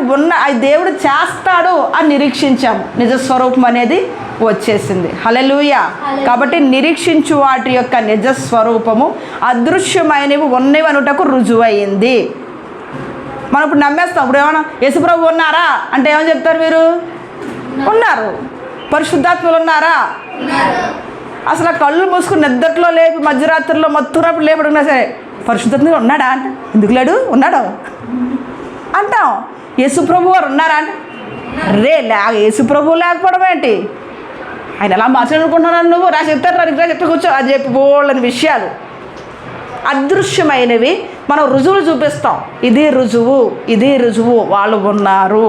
Speaker 2: అది దేవుడు చేస్తాడు అని నిరీక్షించాము. నిజస్వరూపం అనేది వచ్చేసింది. హల్లెలూయా. కాబట్టి నిరీక్షించు వాటి యొక్క నిజస్వరూపము అదృశ్యమైనవి ఉన్నవి అనుటకు రుజువైంది. మనం ఇప్పుడు నమ్మేస్తాం. ఇప్పుడు ఏమన్నా యేసుప్రభు ఉన్నారా అంటే ఏమని చెప్తారు మీరు? ఉన్నారు. పరిశుద్ధాత్మలు ఉన్నారా? అసలు ఆ కళ్ళు మూసుకుని నిద్రలో లేపి మధ్యరాత్రిలో మత్తున్నప్పుడు లేపడున్నా సరే పరిశుద్ధాత్మగా ఉన్నాడా అంటే ఎందుకు లేడు? ఉన్నాడు అంటాం. యేసుప్రభు వారు ఉన్నారా అంటే యేసుప్రభువు లేకపోవడం ఏంటి? ఆయన ఎలా మాట్లాడుకుంటున్నాను నువ్వు? నా చెప్తారు రా చెప్తే కూర్చో అని చెప్పి బోళ్ళని విషయాలు. అదృశ్యమైనవి మనం రుజువులు చూపిస్తాం. ఇది రుజువు, ఇది రుజువు, వాళ్ళు ఉన్నారు,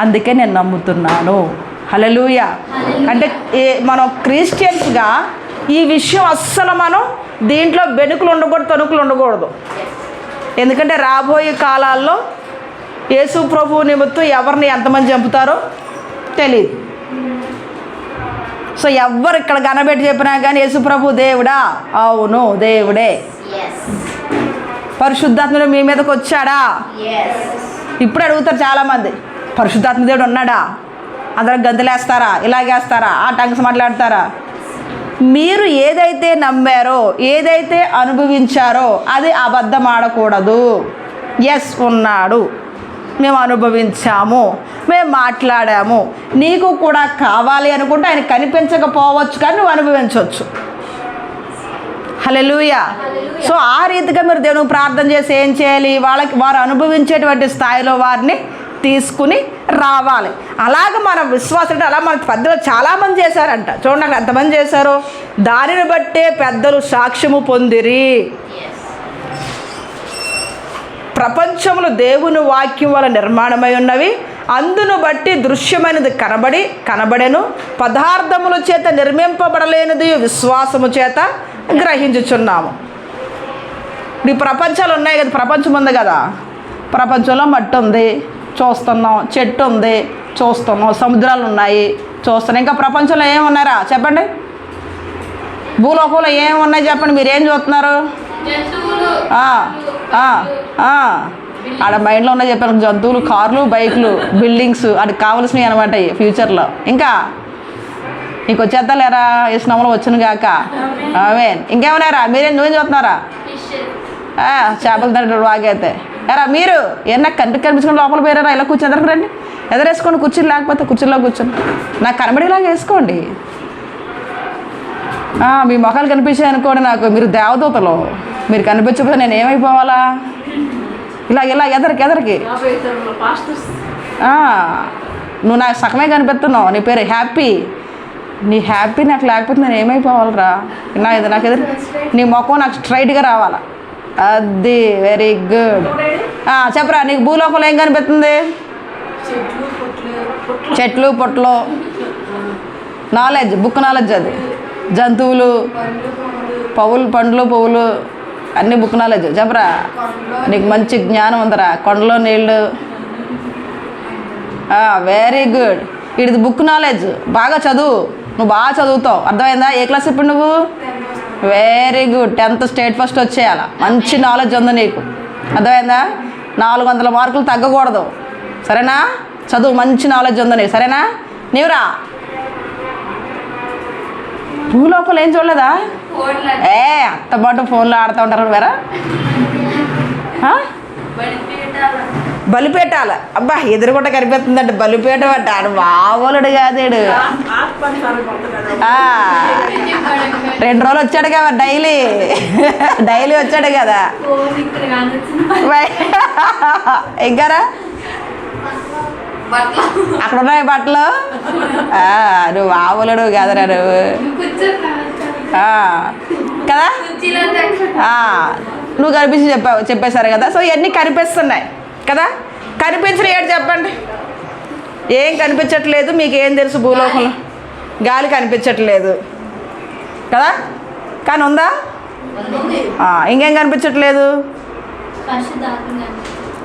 Speaker 2: అందుకే నేను నమ్ముతున్నాను. హల్లెలూయా. అంటే మనం క్రిస్టియన్స్గా ఈ విషయం అస్సలు మనం దీంట్లో బెనుకులు ఉండకూడదు, తణుకులు ఉండకూడదు. ఎందుకంటే రాబోయే కాలాల్లో యేసు ప్రభు నిమిత్తం ఎవరిని ఎంతమంది చంపుతారో తెలియదు. సో ఎవరు ఇక్కడ కనబెట్టి చెప్పినా కానీ యేసు ప్రభు దేవుడా? అవును దేవుడే. పరిశుద్ధాత్ముడు మీ మీదకి వచ్చాడా? ఇప్పుడు అడుగుతారు చాలామంది, పరిశుద్ధాత్మ దేవుడు ఉన్నాడా? అందరూ గంతులేస్తారా? ఇలాగేస్తారా? ఆ టంగ్స్ మాట్లాడతారా? మీరు ఏదైతే నమ్మారో, ఏదైతే అనుభవించారో అది అబద్ధం ఆడకూడదు. ఎస్ ఉన్నాడు. మేము అనుభవించాము, మేము మాట్లాడాము. నీకు కూడా కావాలి అనుకుంటే ఆయన కనిపించకపోవచ్చు, కానీ నువ్వు అనుభవించవచ్చు. హల్లెలూయా. సో ఆ రీతిగా మీరు దేవునికి ప్రార్థన చేసి ఏం చేయాలి? వారు అనుభవించేటువంటి స్థాయిలో వారిని తీసుకుని రావాలి. అలాగే మన విశ్వాసం అంటే అలా మన పెద్దలు చాలామంది చేశారంట. చూడండి అక్కడ ఎంతమంది చేశారు. దానిని బట్టే పెద్దలు సాక్ష్యము పొందిరి. ప్రపంచములు దేవుని వాక్యం వల్ల నిర్మాణమై ఉన్నవి, అందును బట్టి దృశ్యమైనది కనబడెను, పదార్థముల చేత నిర్మింపబడలేనిది విశ్వాసము చేత గ్రహించుచున్నాము. ఈ ప్రపంచాలు ఉన్నాయి కదా, ప్రపంచం ఉంది కదా, ప్రపంచంలో మట్టి ఉంది చూస్తున్నాం, చెట్టు ఉంది చూస్తున్నాం, సముద్రాలు ఉన్నాయి చూస్తున్నాం. ఇంకా ప్రపంచంలో ఏమున్నారా చెప్పండి? భూలోకంలో ఏమున్నాయి చెప్పండి? మీరు ఏం చూస్తున్నారు? ఆడ మైండ్లో ఉన్నాయి చెప్పాను. జంతువులు, కార్లు, బైకులు, బిల్డింగ్స్, వాటికి కావాల్సినవి అనమాట ఫ్యూచర్లో. ఇంకా నీకు వచ్చేద్దా లేరా? ఈ స్నమ్మలో వచ్చును గాక. ఆమేన్. ఇంకేమన్నారా? నువ్వేం చూస్తున్నారా? చేపలు తండ్రి వాగైతే ఎరా మీరు ఏమన్నా కంటికి కనిపించుకొని లోపల పోయారా? ఇలా కూర్చొని ఎదరకరండి, ఎదరేసుకోండి. కుర్చీలు లేకపోతే కుర్చీలో కూర్చొని నాకు కనబడేలాగా వేసుకోండి. మీ మొఖాలు కనిపించాయి అనుకోండి, నాకు మీరు దేవదూతలు. మీరు కనిపించకపోతే నేను ఏమైపోవాలా? ఇలా ఎదరికి నువ్వు నాకు సగమే కనిపిస్తున్నావు. నీ పేరు హ్యాపీ. నీ హ్యాపీ నాకు లేకపోతే నేను ఏమైపోవాలరా? నాకు ఎదురు నీ ముఖం నాకు స్ట్రైట్గా రావాలా. అది వెరీ గుడ్. చెప్పరా, నీకు భూలోకంలో ఏం కనిపిస్తుంది? చెట్లు, పొట్లు, నాలెడ్జ్, బుక్ నాలెడ్జ్. అది జంతువులు, పండ్లు, పువ్వులు అన్నీ బుక్ నాలెడ్జ్. చెప్పరా, నీకు మంచి జ్ఞానం ఉందరా. కొండలో నీళ్ళు. Very good. ఇది బుక్ నాలెడ్జ్. బాగా చదువు, నువ్వు బాగా చదువుతావు. అర్థమైందా? ఏ క్లాస్ ఇప్పుడు నువ్వు? Very good. 10th state first వచ్చేయాల. మంచి నాలెడ్జ్ ఉంది నీకు. అర్థమైందా? 400 మార్కులు తగ్గకూడదు. సరేనా? చదువు, మంచి నాలెడ్జ్ ఉంది నీకు. సరేనా? నీవురా భూలోపల ఏం చూడలేదా? అత్తబాటు ఫోన్లో ఆడుతూ ఉంటారు వేరా. బలిపేటాల. అబ్బా ఎదురుకుంట కనిపిస్తుందంటే బలిపేట పట్టాడు. మామూలుడు కాదేడు. 2 రోజులు వచ్చాడు కదా, డైలీ వచ్చాడు కదా. ఇంకారా అక్కడ ఉన్నాయి బట్టలు. నువ్వు మామూలుడు కాదరా నువ్వు కదా. నువ్వు కనిపించి చెప్పేశారు కదా. సో ఇవన్నీ కనిపిస్తున్నాయి కదా. కనిపించిన ఏడు చెప్పండి. ఏం కనిపించట్లేదు. మీకు ఏం తెలుసు? భూలోకంలో గాలి కనిపించట్లేదు కదా, కానీ ఉందా? ఇంకేం కనిపించట్లేదు?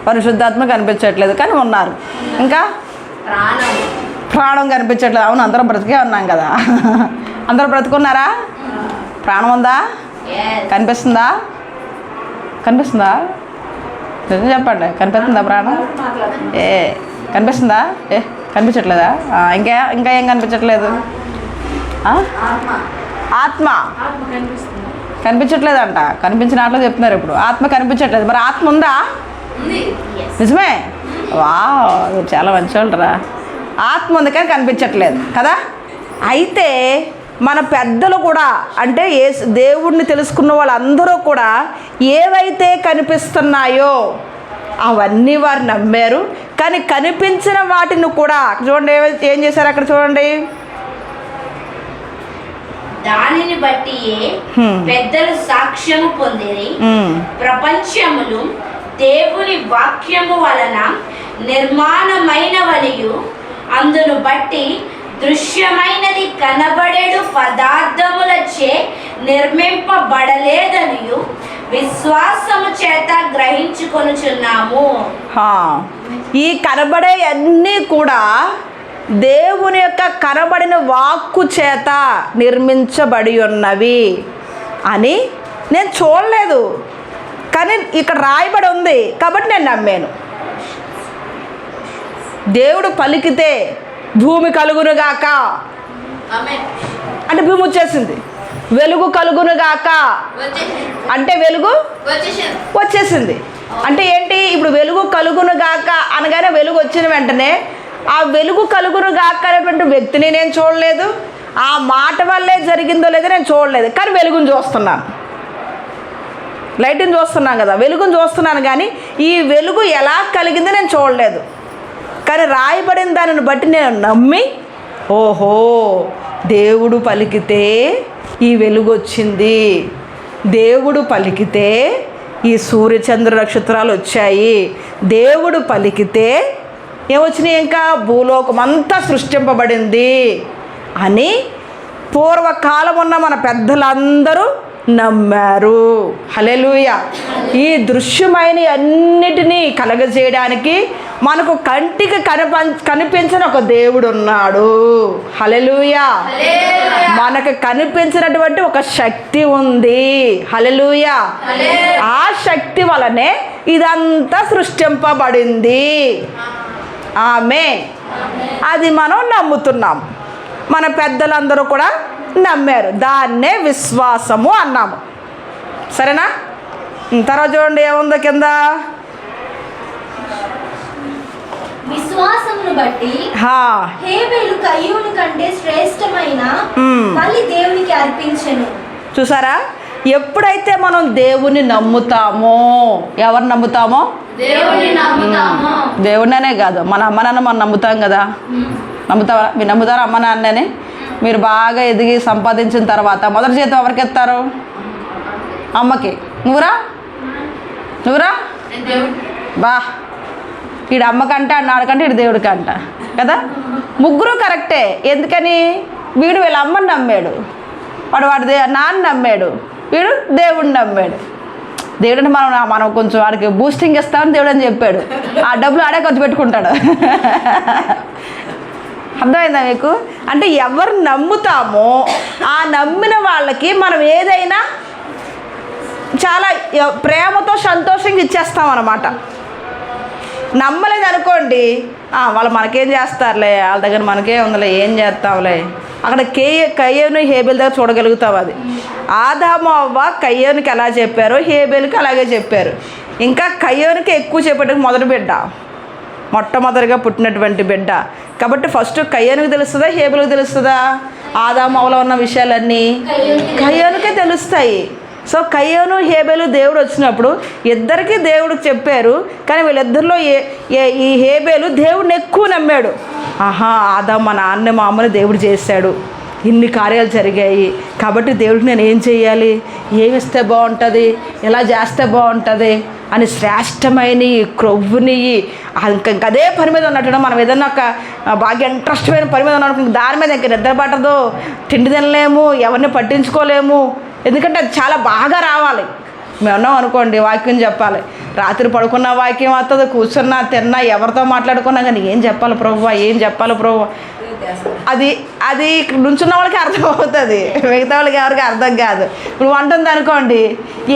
Speaker 2: పరిశుద్ధాత్మ కనిపించట్లేదు, కానీ ఉన్నారు. ఇంకా ప్రాణం కనిపించట్లేదు. అవును, అందరం బ్రతికే ఉన్నాం కదా. అందరూ బ్రతుకున్నారా? ప్రాణం ఉందా? కనిపిస్తుందా? నిజం చెప్పండి, కనిపిస్తుందా ప్రాణం? కనిపిస్తుందా? కనిపించట్లేదా? ఇంకా ఏం కనిపించట్లేదు? ఆత్మ కనిపించట్లేదంట. కనిపించినట్లు చెప్తున్నారు ఇప్పుడు. ఆత్మ కనిపించట్లేదు. మరి ఆత్మ ఉందా? నిజమే. మీరు చాలా మంచివాళ్ళరా. ఆత్మ ఉంది కానీ కనిపించట్లేదు కదా. అయితే మన పెద్దలు కూడా, అంటే దేవుడిని తెలుసుకున్న వాళ్ళందరూ కూడా ఏవైతే కనిపిస్తున్నాయో అవన్నీ వారు నమ్మారు. కానీ కనిపించిన వాటిని కూడా చూడండి ఏం చేశారు అక్కడ చూడండి.
Speaker 4: దానిని బట్టి పెద్దలు సాక్ష్యము పొందిరి. ప్రపంచములు దేవుని వాక్యము వలన నిర్మాణమైనవనియు, అందును బట్టి దృశ్యమైనది కనబడేడు పదార్థములచే నిర్మింపబడలేదనియు విశ్వాసము చేత గ్రహించుకొనుచున్నాము.
Speaker 2: ఈ కనబడే అన్నీ కూడా దేవుని యొక్క కనబడిన వాక్కు చేత నిర్మించబడి ఉన్నవి అని నేను చూడలేదు, కానీ ఇక్కడ రాయబడి ఉంది కాబట్టి నేను నమ్మాను. దేవుడు పలికితే భూమి కలుగునుగాక అంటే భూమి వచ్చేసింది. వెలుగు కలుగునుగాక అంటే వెలుగు వచ్చేసింది.
Speaker 5: అంటే ఏంటి? ఇప్పుడు వెలుగు కలుగును గాక అనగానే వెలుగు వచ్చిన వెంటనే ఆ వెలుగు కలుగును గాక అనేటువంటి వ్యక్తిని నేను చూడలేదు, ఆ మాట వల్లే జరిగిందో లేదో నేను చూడలేదు, కానీ వెలుగును చూస్తున్నాను, లైట్ని చూస్తున్నాను కదా, వెలుగును చూస్తున్నాను. కానీ ఈ వెలుగు ఎలా కలిగిందో నేను చూడలేదు, కానీ రాయబడిన దానిని బట్టి నేను నమ్మి, ఓహో దేవుడు పలికితే ఈ వెలుగు వచ్చింది, దేవుడు పలికితే ఈ సూర్యచంద్ర నక్షత్రాలు వచ్చాయి, దేవుడు పలికితే ఏమొచ్చినాయి, ఇంకా భూలోకం అంతా సృష్టింపబడింది అని పూర్వకాలం ఉన్న మన పెద్దలందరూ నమ్మారు. హల్లెలూయా. ఈ దృశ్యమైన అన్నిటినీ కలగజేయడానికి మనకు కంటికి కనిపించిన ఒక దేవుడు ఉన్నాడు. హల్లెలూయా. మనకు కనిపించినటువంటి ఒక శక్తి ఉంది. హల్లెలూయా. ఆ శక్తి వలనే ఇదంతా సృష్టింపబడింది. ఆమేన్. అది మనం నమ్ముతున్నాం, మన పెద్దలందరూ కూడా నమ్మారు, దాన్నే విశ్వాసము అన్నాము. సరేనా? తర్వాత చూడండి ఏముందో కింద.
Speaker 3: విశ్వాసమును బట్టి హేబెలు కయ్యూను కంటే శ్రేష్టమైన బలి దేవునికి అర్పించెను.
Speaker 5: చూసారా? ఎప్పుడైతే మనం దేవుని నమ్ముతామో, ఎవరు నమ్ముతామో? దేవుడినే కాదు, మన అమ్మ నాన్న మనం నమ్ముతాం కదా. నమ్ముతారా? మీరు నమ్ముతారా అమ్మ నాన్నని? మీరు బాగా ఎదిగి సంపాదించిన తర్వాత మొదటి జీతం ఎవరికి ఎత్తారు? అమ్మకి. నువ్వురా బా, వీడు అమ్మకంట నాడుకంటే వీడు దేవుడికి అంట కదా. ముగ్గురు కరెక్టే. ఎందుకని? వీడు వీళ్ళ అమ్మని నమ్మాడు, వాడి నాన్న నమ్మాడు, వీడు దేవుడిని నమ్మాడు. దేవుడిని మనం కొంచెం వాడికి బూస్టింగ్ ఇస్తామని దేవుడు అని చెప్పాడు, ఆ డబ్బులు ఆడే ఖర్చు పెట్టుకుంటాడు. అర్థమైందా మీకు? అంటే ఎవరు నమ్ముతామో ఆ నమ్మిన వాళ్ళకి మనం ఏదైనా చాలా ప్రేమతో సంతోషంగా ఇచ్చేస్తాం అన్నమాట. నమ్మలేదు అనుకోండి, వాళ్ళు మనకేం చేస్తారులే, వాళ్ళ దగ్గర మనకే ఉందిలే, ఏం చేస్తాంలే. అక్కడ కయ్యూను హేబెల్ దగ్గర చూడగలుగుతాం. అది ఆదాము అవ్వ కయ్యూనికి ఎలా చెప్పారో హేబెల్కి అలాగే చెప్పారు. ఇంకా కయ్యూనికి ఎక్కువ చెప్పేటప్పుడు మొట్టమొదటిగా పుట్టినటువంటి బిడ్డ కాబట్టి ఫస్ట్ కయ్యూనికి తెలుస్తుందా హేబెల్కి తెలుస్తుందా? ఆదాము అవ్వలో ఉన్న విషయాలన్నీ కయ్యూనికే తెలుస్తాయి. సో కయ్యూను హేబెలు దేవుడు వచ్చినప్పుడు ఇద్దరికీ దేవుడికి చెప్పారు, కానీ వీళ్ళిద్దరిలో ఈ హేబెలు దేవుడిని ఎక్కువ నమ్మాడు. ఆదాము మా నాన్న మా అమ్మని దేవుడు చేశాడు, ఇన్ని కార్యాలు జరిగాయి కాబట్టి దేవుడికి నేను ఏం చేయాలి, ఏమిస్తే బాగుంటుంది, ఎలా చేస్తే బాగుంటుంది అని శ్రేష్టమైన క్రొవ్వుని ఇంకా అదే పని మీద ఉన్నట్టు. మనం ఏదన్నా ఒక బాగా ఇంట్రెస్ట్మైన పని మీద ఉన్నప్పుడు దాని మీద ఇంకా నిద్ర పట్టదు, తిండి తినలేము, ఎవరిని పట్టించుకోలేము. ఎందుకంటే అది చాలా బాగా రావాలి. మేము ఉన్నాం అనుకోండి, వాక్యం చెప్పాలి, రాత్రి పడుకున్న వాక్యం వస్తుంది, కూర్చున్నా తిన్నా ఎవరితో మాట్లాడుకున్నా కానీ ఏం చెప్పాలి ప్రభువా, ఏం చెప్పాలి ప్రభువా, అది నుంచున్న వాళ్ళకి అర్థమవుతుంది, మిగతా వాళ్ళకి ఎవరికి అర్థం కాదు. ఇప్పుడు వంట ఉంది అనుకోండి,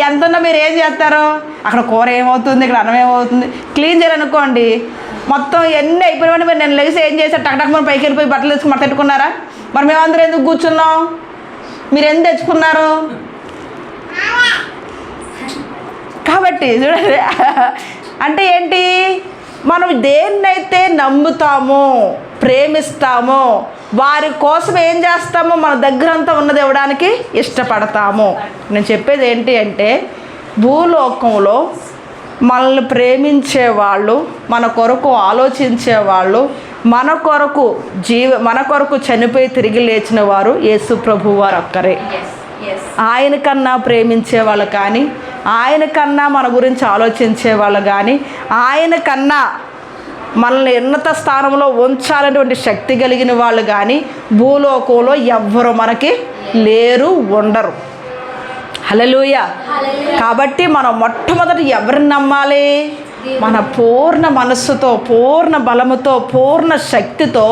Speaker 5: ఎంత ఉన్నా మీరు ఏం చేస్తారు, అక్కడ కూర ఏమవుతుంది, ఇక్కడ అన్నం ఏమవుతుంది, క్లీన్ చేయాలనుకోండి, మొత్తం ఎన్ని అయిపోయిన మీరు నేను లేచి ఏం చేశారు, టక్ మనం పైకి వెళ్ళిపోయి బట్టలు తెచ్చుకుని మడత పెట్టుకున్నారా? మరి మేమందరం ఎందుకు కూర్చున్నాం, మీరు ఎందుకు తెచ్చుకున్నారు? కాబట్టి చూడండి, అంటే ఏంటి, మనం దేన్నైతే నమ్ముతామో ప్రేమిస్తామో వారి కోసం ఏం చేస్తామో మన దగ్గరంతా ఉన్నది ఇవ్వడానికి ఇష్టపడతాము. నేను చెప్పేది ఏంటి అంటే, భూలోకంలో మనల్ని ప్రేమించేవాళ్ళు, మన కొరకు ఆలోచించేవాళ్ళు, మన కొరకు చనిపోయి తిరిగి లేచిన వారు యేసు ప్రభువు వారు ఒక్కరే. ఆయన కన్నా ప్రేమించే వాళ్ళు కానీ, ఆయన కన్నా మన గురించి ఆలోచించే వాళ్ళు కానీ, ఆయన కన్నా మనల్ని ఉన్నత స్థానంలో ఉంచాలనేటువంటి శక్తి కలిగిన వాళ్ళు కానీ భూలోకంలో ఎవ్వరు మనకి లేరు, ఉండరు. హల్లెలూయా. కాబట్టి మనం మొట్టమొదటి ఎవరిని నమ్మాలి? మన పూర్ణ మనస్సుతో, పూర్ణ బలముతో, పూర్ణ శక్తితో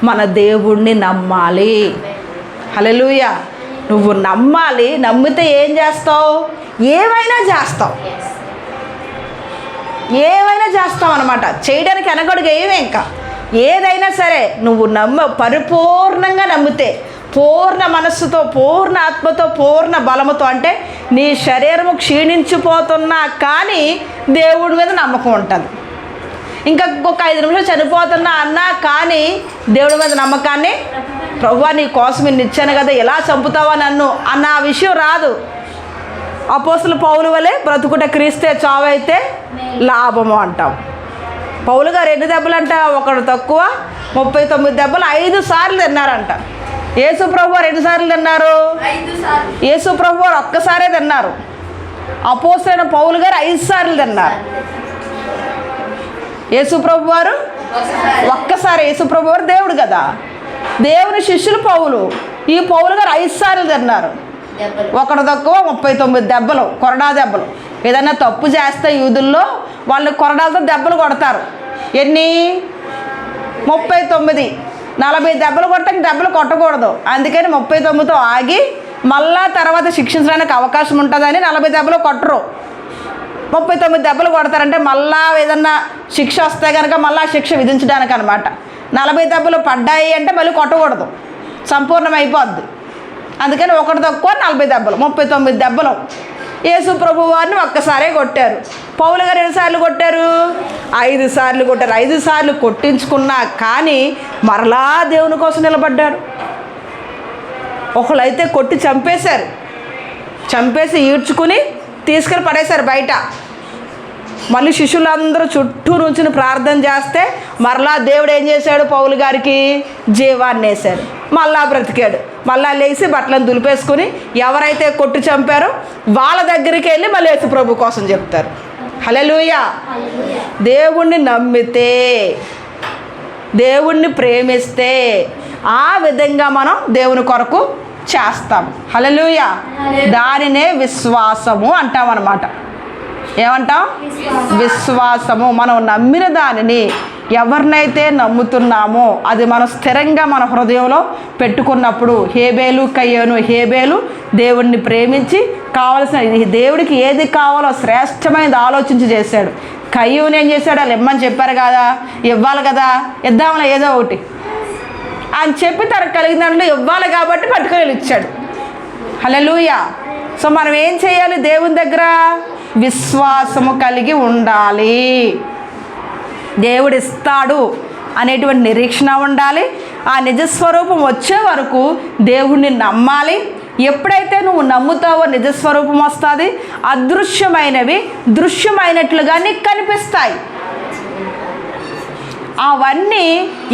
Speaker 5: మన దేవుణ్ణి నమ్మాలి. హల్లెలూయా. నువ్వు నమ్మాలి. నమ్మితే ఏం చేస్తావు? ఏమైనా చేస్తావు అన్నమాట. చేయడానికి వెనకడుగు ఏమే, ఇంకా ఏదైనా సరే నువ్వు పరిపూర్ణంగా నమ్మితే, పూర్ణ మనస్సుతో, పూర్ణ ఆత్మతో, పూర్ణ బలముతో, అంటే నీ శరీరము క్షీణించిపోతున్నా కానీ దేవుడి మీద నమ్మకం ఉంటుంది. ఇంకా ఇంకొక 5 నిమిషాలు చనిపోతున్నా అన్నా కానీ దేవుడి మీద నమ్మకాన్ని, ప్రభువా నీ కోసం నేను ఇచ్చాను కదా, ఎలా చంపుతావా నన్ను అన్న విషయం రాదు. అపోస్తలుల పౌలు వలె బ్రతుకుట క్రీస్తే చావైతే లాభము అంటాం. పౌలు గారు ఎన్ని దెబ్బలంట? ఒకడు తక్కువ 39 దెబ్బలు 5 సార్లు తిన్నారంట. యేసు ప్రభు వారు ఎన్నిసార్లు తిన్నారు?
Speaker 3: 5 సార్లు.
Speaker 5: యేసు ప్రభు వారు ఒక్కసారే తిన్నారు. అపోస్తలుడైన పౌలు గారు 5 సార్లు తిన్నారు. యేసు ప్రభు వారు ఒక్కసారి. యేసు ప్రభు వారు దేవుడు కదా, దేవుని శిష్యులు పౌలు. ఈ పౌలు గారు 5 సార్లు తిన్నారు. ఒకడు తక్కువ 39 దెబ్బలు, కొరడా దెబ్బలు. ఏదైనా తప్పు చేస్తే యూదుల్లో వాళ్ళు కొరడాలతో దెబ్బలు కొడతారు. ఎన్ని? 39. 40 దెబ్బలు కొట్టడానికి దెబ్బలు కొట్టకూడదు. అందుకని 39తో ఆగి మళ్ళా తర్వాత శిక్షించడానికి అవకాశం ఉంటుందని 40 దెబ్బలు కొట్టరు. 39 దెబ్బలు కొడతారంటే మళ్ళా ఏదన్నా శిక్ష వస్తే కనుక మళ్ళీ శిక్ష విధించడానికి అనమాట. 40 దెబ్బలు పడ్డాయి అంటే మళ్ళీ కొట్టకూడదు, సంపూర్ణం అయిపోద్ది. అందుకని ఒకటి తక్కువ 40 దెబ్బలు, 39 దెబ్బలు. యేసు ప్రభు వారిని ఒక్కసారే కొట్టారు. పౌలు గారు ఎన్నిసార్లు కొట్టారు? 5 సార్లు కొట్టారు. 5 సార్లు కొట్టించుకున్నా కానీ మరలా దేవుని కోసం నిలబడ్డాడు. ఒకళ్ళైతే కొట్టి చంపేశారు, చంపేసి ఈడ్చుకుని తీసుకెళ్ళి పడేశారు బయట. మళ్ళీ శిష్యులందరూ చుట్టూ నుంచుని ప్రార్థన చేస్తే మరలా దేవుడు ఏం చేశాడు? పౌలు గారికి జీవాన్ని వేశాడు. మళ్ళా బ్రతికాడు. మళ్ళా లేచి బట్టలను దులిపేసుకుని ఎవరైతే కొట్టి చంపారో వాళ్ళ దగ్గరికి వెళ్ళి మళ్ళీ యేసు ప్రభు కోసం చెప్తారు. హల్లెలూయా. దేవుణ్ణి నమ్మితే, దేవుణ్ణి ప్రేమిస్తే ఆ విధంగా మనం దేవుని కొరకు చేస్తాం. హల్లెలూయా. దానినే విశ్వాసము అంటాం అన్నమాట. ఏమంటాం? విశ్వాసము. మనం నమ్మిన దానిని, ఎవరినైతే నమ్ముతున్నామో అది మనం స్థిరంగా మన హృదయంలో పెట్టుకున్నప్పుడు, హేబేలు కయ్యోను, హేబేలు దేవుణ్ణి ప్రేమించి కావలసిన దేవుడికి ఏది కావాలో శ్రేష్టమైనది ఆలోచించి చేశాడు. కయ్యోను ఏం చేశాడు? వాళ్ళు ఇమ్మని చెప్పారు కదా, ఇవ్వాలి కదా, ఇద్దామని ఏదో ఒకటి అని చెప్పి తనకు కలిగిన దాంట్లో ఇవ్వాలి కాబట్టి పట్టుకొని ఇచ్చాడు. హల్లెలూయా. సో మనం ఏం చేయాలి? దేవుని దగ్గర విశ్వాసము కలిగి ఉండాలి. దేవుడు ఇస్తాడు అనేటువంటి నిరీక్షణ ఉండాలి. ఆ నిజస్వరూపం వచ్చే వరకు దేవుణ్ణి నమ్మాలి. ఎప్పుడైతే నువ్వు నమ్ముతావో నిజస్వరూపం వస్తుంది. అదృశ్యమైనవి దృశ్యమైనట్లుగా నీకు కనిపిస్తాయి. అవన్నీ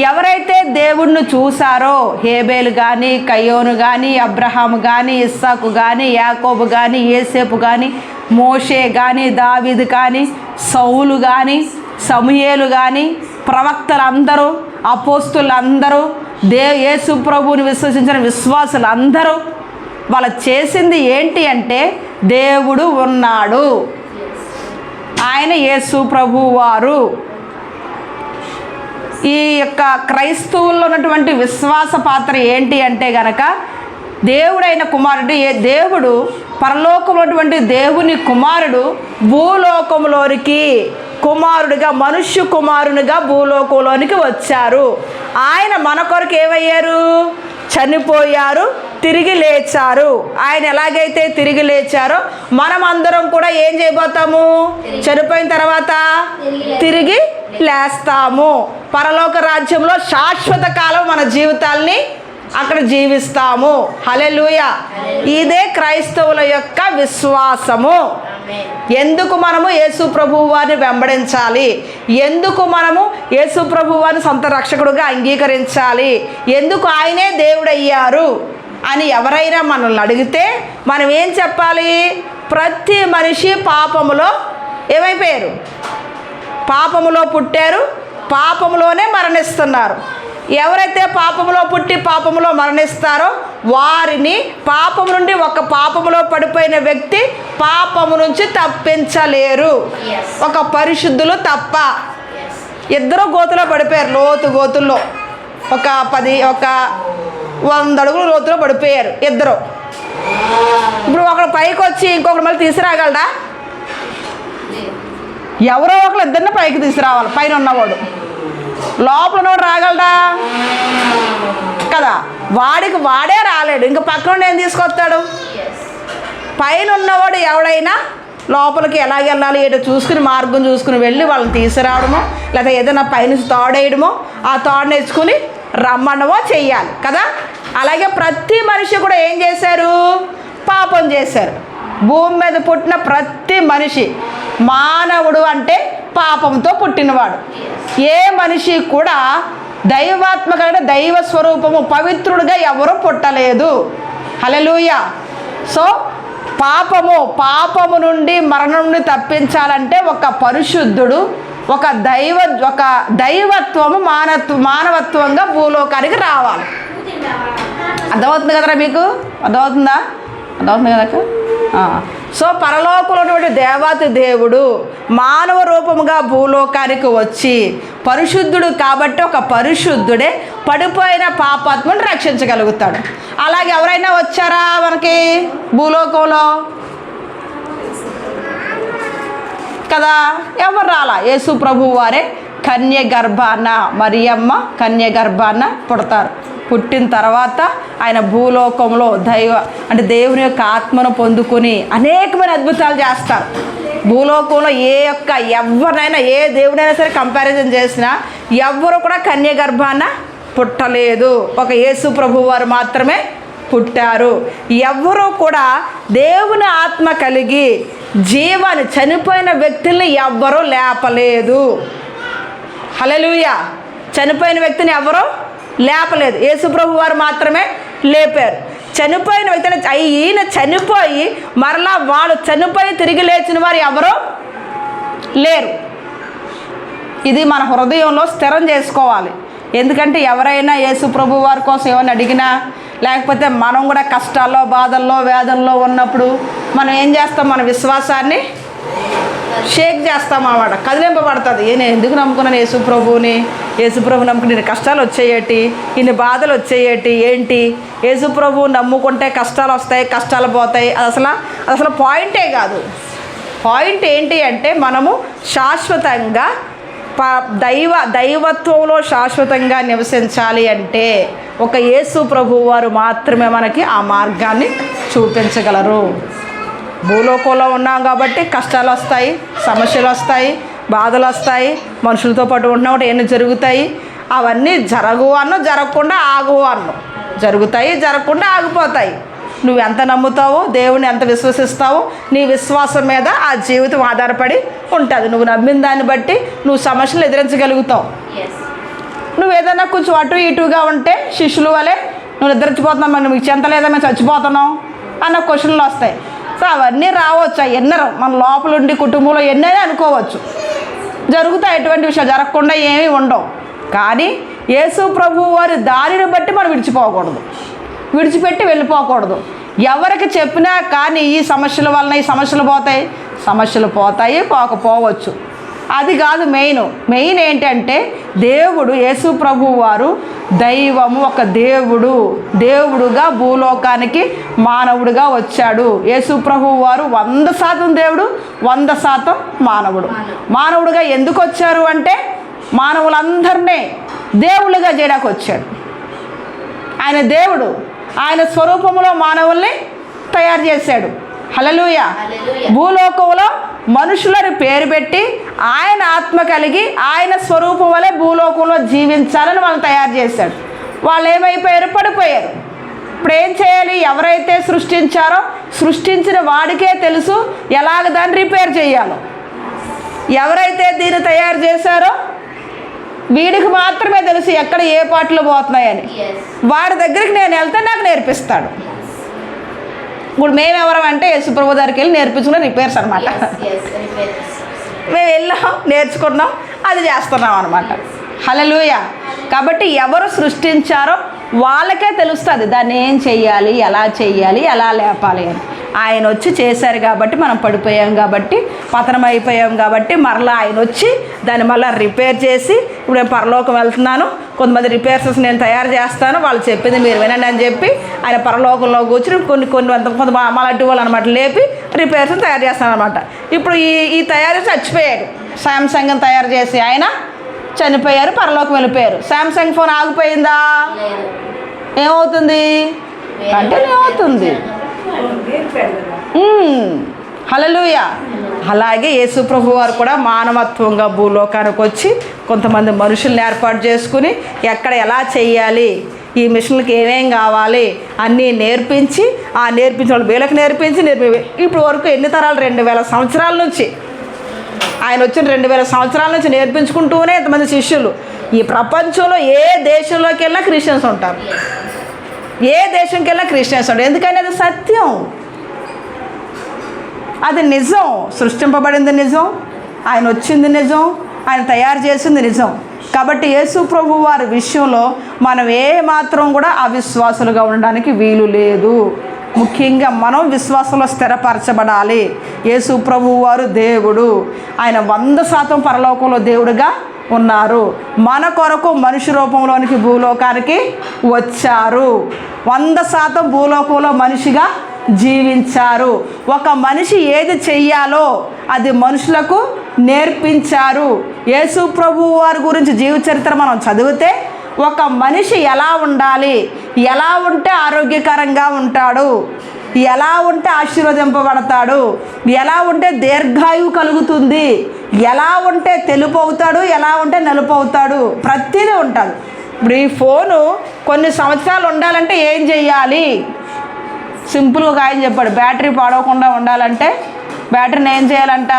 Speaker 5: ఎవరైతే దేవుణ్ణి చూసారో, హేబేలు కానీ, కయ్యోను కానీ, అబ్రహాము కానీ, ఇస్సాకు కానీ, యాకోబు కానీ, యేసేపు కానీ, మోషే కానీ, దావీదు కానీ, సౌలు కానీ, సమూయేలు కానీ, ప్రవక్తలందరూ, అపోస్తులందరూ, యేసు ప్రభువుని విశ్వసించిన విశ్వాసులందరూ వాళ్ళు చేసింది ఏంటి అంటే దేవుడు ఉన్నాడు, ఆయన యేసు ప్రభువు వారు. ఈ యొక్క క్రైస్తవుల్లో ఉన్నటువంటి విశ్వాస పాత్ర ఏంటి అంటే గనక దేవుడైన కుమారుడు, దేవుడు పరలోకమున్నటువంటి దేవుని కుమారుడు భూలోకంలోనికి కుమారుడిగా, మనుష్య కుమారునిగా భూలోకంలోనికి వచ్చారు. ఆయన మన కొరకు ఏమయ్యారు? చనిపోయారు, తిరిగి లేచారు. ఆయన ఎలాగైతే తిరిగి లేచారో మనం అందరం కూడా ఏం చేయబోతాము? చనిపోయిన తర్వాత తిరిగి లేస్తాము. పరలోక రాజ్యంలో శాశ్వత కాలం మన జీవితాల్ని అక్కడ జీవిస్తాము. హల్లెలూయా. ఇదే క్రైస్తవుల యొక్క విశ్వాసము. ఎందుకు మనము యేసు ప్రభువు వారిని వెంబడించాలి? ఎందుకు మనము యేసు ప్రభువు వారిని సొంత రక్షకుడుగా అంగీకరించాలి? ఎందుకు ఆయనే దేవుడయ్యారు అని ఎవరైనా మనల్ని అడిగితే మనం ఏం చెప్పాలి? ప్రతి మనిషి పాపములో ఏమైపోయారు? పాపములో పుట్టారు, పాపములోనే మరణిస్తున్నారు. ఎవరైతే పాపములో పుట్టి పాపములో మరణిస్తారో వారిని పాపము నుండి, ఒక పాపములో పడిపోయిన వ్యక్తి పాపము నుంచి తప్పించలేరు, ఒక పరిశుద్ధులు తప్ప. ఇద్దరు గోతులో పడిపోయారు, లోతు గోతుల్లో, ఒక 100 అడుగులు లోతులో పడిపోయారు ఇద్దరు. ఇప్పుడు ఒకడు పైకి వచ్చి ఇంకొకటి మళ్ళీ తీసుకురాగలడా? ఎవరో ఒకరు ఇద్దరిని పైకి తీసుకురావాలి. పైన ఉన్నవాడు, లోపల ఉన్నవాడు రాగలడా? కదా, వాడికి వాడే రాలేడు, ఇంకా పక్కన ఏం తీసుకొస్తాడు? పైన ఉన్నవాడు ఎవడైనా లోపలికి ఎలాగ వెళ్ళాలి ఏదో చూసుకుని మార్గం చూసుకుని వెళ్ళి వాళ్ళని తీసుకురావడమో లేదా ఏదైనా పైనుంచి తాడేయడమో ఆ తాడు నేర్చుకుని రమ్మడమో చెయ్యాలి కదా. అలాగే ప్రతి మనిషి కూడా ఏం చేశారు? పాపం చేశారు. భూమి మీద పుట్టిన ప్రతి మనిషి, మానవుడు అంటే పాపంతో పుట్టినవాడు. ఏ మనిషి కూడా దైవాత్మక దైవ స్వరూపము పవిత్రుడిగా ఎవరు పుట్టలేదు. హల్లెలూయా. సో పాపము నుండి మరణం నుండి తప్పించాలంటే ఒక పరిశుద్ధుడు, ఒక దైవత్వము మానవత్వంగా భూలోకానికి రావాలి. అర్థమవుతుంది కదరా మీకు? అర్థమవుతుంది కదక? సో పరలోకంలో ఉన్నటువంటి దేవాతి దేవుడు మానవ రూపముగా భూలోకానికి వచ్చి పరిశుద్ధుడు కాబట్టి ఒక పరిశుద్ధుడే పడిపోయిన పాపాత్మను రక్షించగలుగుతాడు. అలాగే ఎవరైనా వచ్చారా మనకి భూలోకంలో? కదా, ఎవరు రాలా. యేసు ప్రభువు వారే కన్య గర్భాన, మరియమ్మ కన్య గర్భాన పుడతారు. పుట్టిన తర్వాత ఆయన భూలోకంలో దేవుని యొక్క ఆత్మను పొందుకుని అనేకమైన అద్భుతాలు చేస్తారు. భూలోకంలో ఎవరినైనా ఏ దేవునైనా సరే కంపారిజన్ చేసినా ఎవ్వరు కూడా కన్య గర్భాన పుట్టలేదు. ఒక యేసు ప్రభువు వారు మాత్రమే పుట్టారు. ఎవ్వరూ కూడా దేవుని ఆత్మ కలిగి జీవాన్ని, చనిపోయిన వ్యక్తుల్ని ఎవ్వరూ లేపలేదు. హల్లెలూయా. చనిపోయిన వ్యక్తిని ఎవరూ లేపలేదు, యేసు ప్రభు వారు మాత్రమే లేపారు. చనిపోయిన వ్యక్తిని ఈయన చనిపోయి మరలా వాళ్ళు చనిపోయి తిరిగి లేచిన వారు ఎవరూ లేరు. ఇది మన హృదయంలో స్థిరం చేసుకోవాలి. ఎందుకంటే ఎవరైనా యేసు ప్రభు వారి కోసం ఏమైనా అడిగినా, లేకపోతే మనం కూడా కష్టాల్లో, బాధల్లో, వేదనలో ఉన్నప్పుడు మనం ఏం చేస్తాం? మన విశ్వాసాన్ని షేక్ చేస్తాం అన్నమాట, కదిలింపబడుతుంది. నేను ఎందుకు నమ్ముకున్నాను యేసు ప్రభువుని? యేసు ప్రభు నమ్ముకుని ఇన్ని కష్టాలు వచ్చేయటి, ఇన్ని బాధలు వచ్చేయటి ఏంటి? యేసు ప్రభువు నమ్ముకుంటే కష్టాలు వస్తాయి, కష్టాలు పోతాయి. అసలు పాయింటే కాదు. పాయింట్ ఏంటి అంటే మనము శాశ్వతంగా దైవత్వంలో శాశ్వతంగా నివసించాలి అంటే ఒక యేసు ప్రభువు వారు మాత్రమే మనకి ఆ మార్గాన్ని చూపించగలరు. భూలోకంలో ఉన్నాం కాబట్టి కష్టాలు వస్తాయి, సమస్యలు వస్తాయి, బాధలు వస్తాయి, మనుషులతో పాటు ఉన్నప్పుడు ఎన్ని జరుగుతాయి. అవన్నీ జరగకుండా ఆగవు అన్ను, జరుగుతాయి, జరగకుండా ఆగిపోతాయి. నువ్వు ఎంత నమ్ముతావో, దేవుని ఎంత విశ్వసిస్తావో, నీ విశ్వాసం మీద ఆ జీవితం ఆధారపడి ఉంటుంది. నువ్వు నమ్మిన దాన్ని బట్టి నువ్వు సమస్యలు ఎదిరించగలుగుతావు. నువ్వు ఏదైనా కొంచెం అటు ఇటుగా ఉంటే శిష్యులు వలె నువ్వు నిద్రించిపోతున్నావు, మరి మీకు చింత లేదా, మేము చచ్చిపోతున్నాం అన్న క్వశ్చన్లు వస్తాయి. సో అవన్నీ రావచ్చు, అవి ఎన్నరం మన లోపల ఉండి కుటుంబంలో ఎన్నైనా అనుకోవచ్చు. జరుగుతాయి, ఎటువంటి విషయాలు జరగకుండా ఏమీ ఉండవు. కానీ యేసు ప్రభువు వారి దారిని బట్టి మనం విడిచిపెట్టి వెళ్ళిపోకూడదు. ఎవరికి చెప్పినా కానీ ఈ సమస్యల వలన ఈ సమస్యలు పోతాయి, పోకపోవచ్చు. అది కాదు మెయిన్ ఏంటంటే దేవుడు, యేసు ప్రభువు వారు దైవము, ఒక దేవుడుగా భూలోకానికి మానవుడిగా వచ్చాడు. యేసు ప్రభువు వారు 100% దేవుడు, 100% మానవుడుగా ఎందుకు వచ్చారు అంటే మానవులందరినీ దేవుళ్ళుగా చేయడానికి వచ్చాడు. ఆయన దేవుడు, ఆయన స్వరూపంలో మానవుల్ని తయారు చేశాడు. హల్లెలూయా. భూలోకంలో మనుషులని పేరు పెట్టి ఆయన ఆత్మ కలిగి ఆయన స్వరూపం వలె భూలోకంలో జీవించాలని వాళ్ళని తయారు చేశాడు. వాళ్ళు ఏమైపోయారు? పడిపోయారు. ఇప్పుడు ఏం చేయాలి? ఎవరైతే సృష్టించారో సృష్టించిన వాడికే తెలుసు ఎలాగ దాన్ని రిపేర్ చేయాలో. ఎవరైతే దీన్ని తయారు చేశారో వీడికి మాత్రమే తెలుసు ఎక్కడ ఏ పాటలు పోతున్నాయని. వాడి దగ్గరికి నేను వెళ్తే నాకు నేర్పిస్తాడు. ఇప్పుడు మేమెవరం అంటే యేసుప్రభు దగ్గరికి వెళ్ళి నేర్పించుకున్న రిపేర్స్ అనమాట. మేము వెళ్ళాం, నేర్చుకున్నాం, అది చేస్తున్నాం అనమాట. హల్లెలూయా. కాబట్టి ఎవరు సృష్టించారో వాళ్ళకే తెలుస్తుంది దాన్ని ఏం చెయ్యాలి, ఎలా లేపాలి అని. ఆయన వచ్చి చేశారు కాబట్టి మనం పడిపోయాం, కాబట్టి పతనం అయిపోయాం, కాబట్టి మరలా ఆయన వచ్చి దాన్ని మళ్ళీ రిపేర్ చేసి, ఇప్పుడు నేను పరలోకం వెళ్తున్నాను, కొంతమంది రిపేర్స్ నేను తయారు చేస్తాను, వాళ్ళు చెప్పింది మీరు వినండి అని చెప్పి ఆయన పరలోకంలో కూర్చుని కొంత మళ్ళీ వాళ్ళు అనమాట లేపి రిపేర్స్ తయారు చేస్తాను అనమాట. ఇప్పుడు ఈ తయారు చచ్చిపోయాడు. శాంసంగ్ తయారు చేసి ఆయన చనిపోయారు, పరలోకం వెళ్ళిపోయారు. శాంసంగ్ ఫోన్ ఆగిపోయిందా? ఏమవుతుంది? కంటిన్యూ అవుతుంది. హల్లెలూయా. అలాగే యేసు ప్రభు వారు కూడా మానవత్వంగా భూలోకానికి వచ్చి కొంతమంది మనుషుల్ని ఏర్పాటు చేసుకుని ఎక్కడ ఎలా చేయాలి, ఈ మిషన్లకి ఏమేం కావాలి అన్నీ నేర్పించి, ఆ నేర్పించిన వాళ్ళు వీళ్ళకి నేర్పించి ఇప్పుడు వరకు ఎన్ని తరాలు 2000 సంవత్సరాల నుంచి ఆయన వచ్చిన 2000 సంవత్సరాల నుంచి నేర్పించుకుంటూనే ఇంతమంది శిష్యులు. ఈ ప్రపంచంలో ఏ దేశంలోకి వెళ్ళినా క్రిస్టియన్స్ ఉంటారు, ఏ దేశంకి వెళ్ళినా క్రిస్టియన్స్ ఉంటారు. ఎందుకంటే అది సత్యం, అది నిజం. సృష్టింపబడింది నిజం, ఆయన వచ్చింది నిజం, ఆయన తయారు చేసింది నిజం. కాబట్టి యేసు ప్రభు వారి విషయంలో మనం ఏ మాత్రం కూడా అవిశ్వాసులుగా ఉండడానికి వీలు లేదు. ముఖ్యంగా మనం విశ్వాసంలో స్థిరపరచబడాలి. యేసు ప్రభు వారు దేవుడు, ఆయన 100% పరలోకంలో దేవుడుగా ఉన్నారు. మన కొరకు మనిషి రూపంలోనికి భూలోకానికి వచ్చారు. 100% భూలోకంలో మనిషిగా జీవించారు. ఒక మనిషి ఏది చెయ్యాలో అది మనుషులకు నేర్పించారు. యేసు ప్రభు వారి గురించి జీవిత చరిత్ర మనం చదివితే ఒక మనిషి ఎలా ఉండాలి, ఎలా ఉంటే ఆరోగ్యకరంగా ఉంటాడు, ఎలా ఉంటే ఆశీర్వదింపబడతాడు, ఎలా ఉంటే దీర్ఘాయువు కలుగుతుంది, ఎలా ఉంటే తెలుపు అవుతాడు, ఎలా ఉంటే నలుపు అవుతాడు, ప్రతిదీ ఉంటుంది. ఇప్పుడు ఈ ఫోను కొన్ని సంవత్సరాలు ఉండాలంటే ఏం చెయ్యాలి? సింపుల్గా ఆయన చెప్పాడు, బ్యాటరీ పాడవకుండా ఉండాలంటే బ్యాటరీని ఏం చేయాలంట,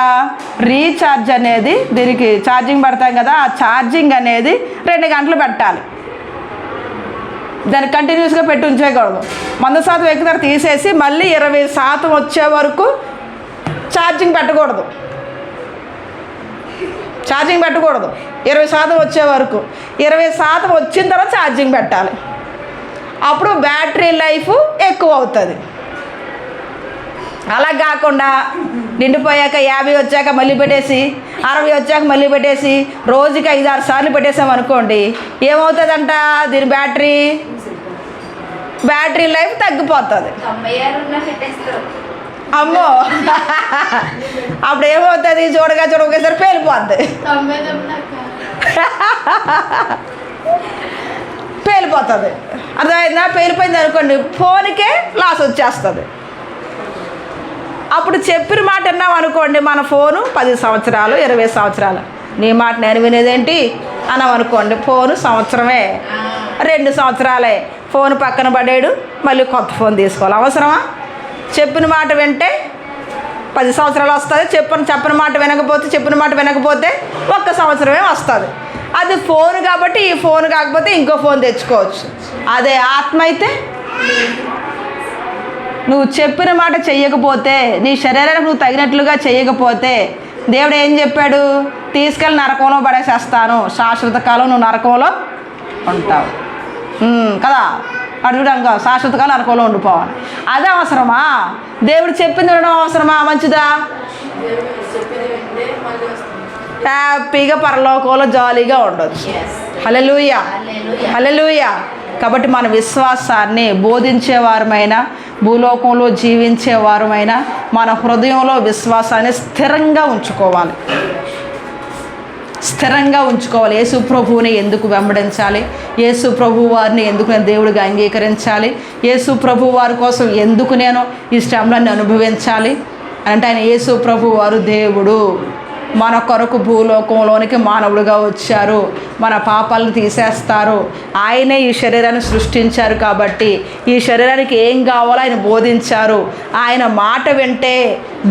Speaker 5: రీఛార్జ్ అనేది, దీనికి ఛార్జింగ్ పెడతాం కదా, ఆ ఛార్జింగ్ అనేది 2 గంటలు పెట్టాలి. దాన్ని కంటిన్యూస్గా పెట్టి ఉంచేయకూడదు. 100% ఎక్కిన తీసేసి మళ్ళీ 20% వచ్చే వరకు ఛార్జింగ్ పెట్టకూడదు. 20% వచ్చే వరకు, 20% వచ్చిన తర్వాత ఛార్జింగ్ పెట్టాలి. అప్పుడు బ్యాటరీ లైఫ్ ఎక్కువ అవుతుంది. అలా కాకుండా నిండిపోయాక 50 వచ్చాక మళ్ళీ పెట్టేసి, 60 వచ్చాక మళ్ళీ పెట్టేసి, రోజుకి 5-6 సార్లు పెట్టేసామనుకోండి, ఏమవుతుందంట, దీని బ్యాటరీ లైఫ్ తగ్గిపోతుంది. అమ్మో అప్పుడు ఏమవుతుంది, చూడగా ఒకేసారి పేలిపోద్ది. పేలిపోతుంది. అర్థమైందా? పేలిపోయింది అనుకోండి, ఫోన్కే లాస్ వచ్చేస్తుంది. అప్పుడు చెప్పిన మాట విన్నాం అనుకోండి, మన ఫోను 10 సంవత్సరాలు 20 సంవత్సరాలు, నీ మాట నేను వినేదేంటి అన్నాం అనుకోండి, ఫోను సంవత్సరమే 2 సంవత్సరాలే, ఫోన్ పక్కన పడేడు, మళ్ళీ కొత్త ఫోన్ తీసుకోవాలి. అవసరమా? చెప్పిన మాట వింటే 10 సంవత్సరాలు వస్తుంది. చెప్పిన మాట వినకపోతే 1 సంవత్సరమే వస్తుంది. అది ఫోన్ కాబట్టి, ఈ ఫోన్ కాకపోతే ఇంకో ఫోన్ తెచ్చుకోవచ్చు. అదే ఆత్మ అయితే నువ్వు చెప్పిన మాట చెయ్యకపోతే, నీ శరీరానికి నువ్వు తగినట్లుగా చేయకపోతే, దేవుడు ఏం చెప్పాడు, తీసుకెళ్ళి నరకంలో పడేసేస్తాను, శాశ్వత కాలం నువ్వు నరకంలో ఉంటావు కదా. అడుగుడంగా శాశ్వత కాలం నరకంలో ఉండిపోవాలి. అదే అవసరమా? దేవుడు చెప్పింది వినడం అవసరమా? మంచిదా? హ్యాపీగా పరలోకంలో జాలీగా ఉండొచ్చు. హల్లెలూయా, హల్లెలూయా. కాబట్టి మన విశ్వాసాన్ని బోధించేవారమైనా, భూలోకంలో జీవించేవారమైనా మన హృదయంలో విశ్వాసాన్ని స్థిరంగా ఉంచుకోవాలి. యేసు ప్రభువుని ఎందుకు వెంబడించాలి, యేసు ప్రభు వారిని ఎందుకు నేను దేవుడిగా అంగీకరించాలి, యేసు ప్రభు వారి కోసం ఎందుకు నేను ఈ శ్రమలను అనుభవించాలి అంటే, ఆయన యేసు ప్రభు వారు దేవుడు, మన కొరకు భూలోకంలోనికి మానవుడిగా వచ్చారు, మన పాపాలను తీసేస్తారు. ఆయనే ఈ శరీరాన్ని సృష్టించారు కాబట్టి ఈ శరీరానికి ఏం కావాలో ఆయన బోధించారు. ఆయన మాట వింటే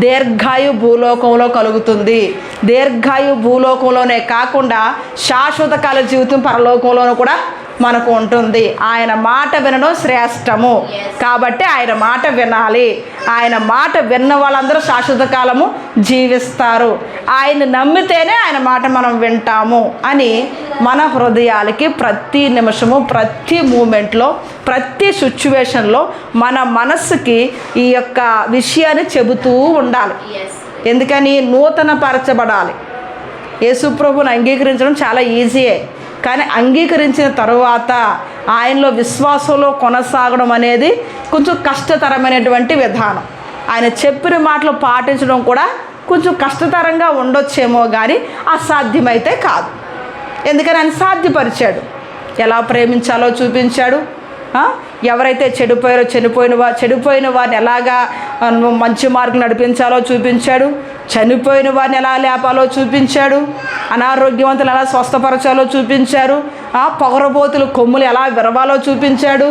Speaker 5: దీర్ఘాయు భూలోకంలో కలుగుతుంది. దీర్ఘాయు భూలోకంలోనే కాకుండా శాశ్వత కాల జీవితం పరలోకంలోనూ కూడా మనకు ఉంటుంది. ఆయన మాట వినడం శ్రేష్టము కాబట్టి ఆయన మాట వినాలి. ఆయన మాట విన్న వాళ్ళందరూ శాశ్వత కాలము జీవిస్తారు. ఆయన నమ్మితేనే ఆయన మాట మనం వింటాము అని మన హృదయాలకి ప్రతి నిమిషము, ప్రతి మూమెంట్లో, ప్రతి సిచ్యువేషన్లో మన మనస్సుకి ఈ యొక్క విషయాన్ని చెబుతూ ఉండాలి. ఎందుకని? నూతన పరచబడాలి. యేసు ప్రభువుని అంగీకరించడం చాలా ఈజీయే, కానీ అంగీకరించిన తరువాత ఆయనలో విశ్వాసంలో కొనసాగడం అనేది కొంచెం కష్టతరమైనటువంటి విధానం. ఆయన చెప్పిన మాటలు పాటించడం కూడా కొంచెం కష్టతరంగా ఉండొచ్చేమో కానీ అసాధ్యమైతే కాదు. ఎందుకని ఆయన సాధ్యపరిచాడు. ఎలా ప్రేమించాలో చూపించాడు. ఎవరైతే చెడిపోయిన వారిని ఎలాగా మంచి మార్గం నడిపించాలో చూపించాడు. చనిపోయిన వారిని ఎలా లేపాలో చూపించాడు. అనారోగ్యవంతులు ఎలా స్వస్థపరచాలో చూపించారు. పొగరబోతులు కొమ్ములు ఎలా విరవాలో చూపించాడు.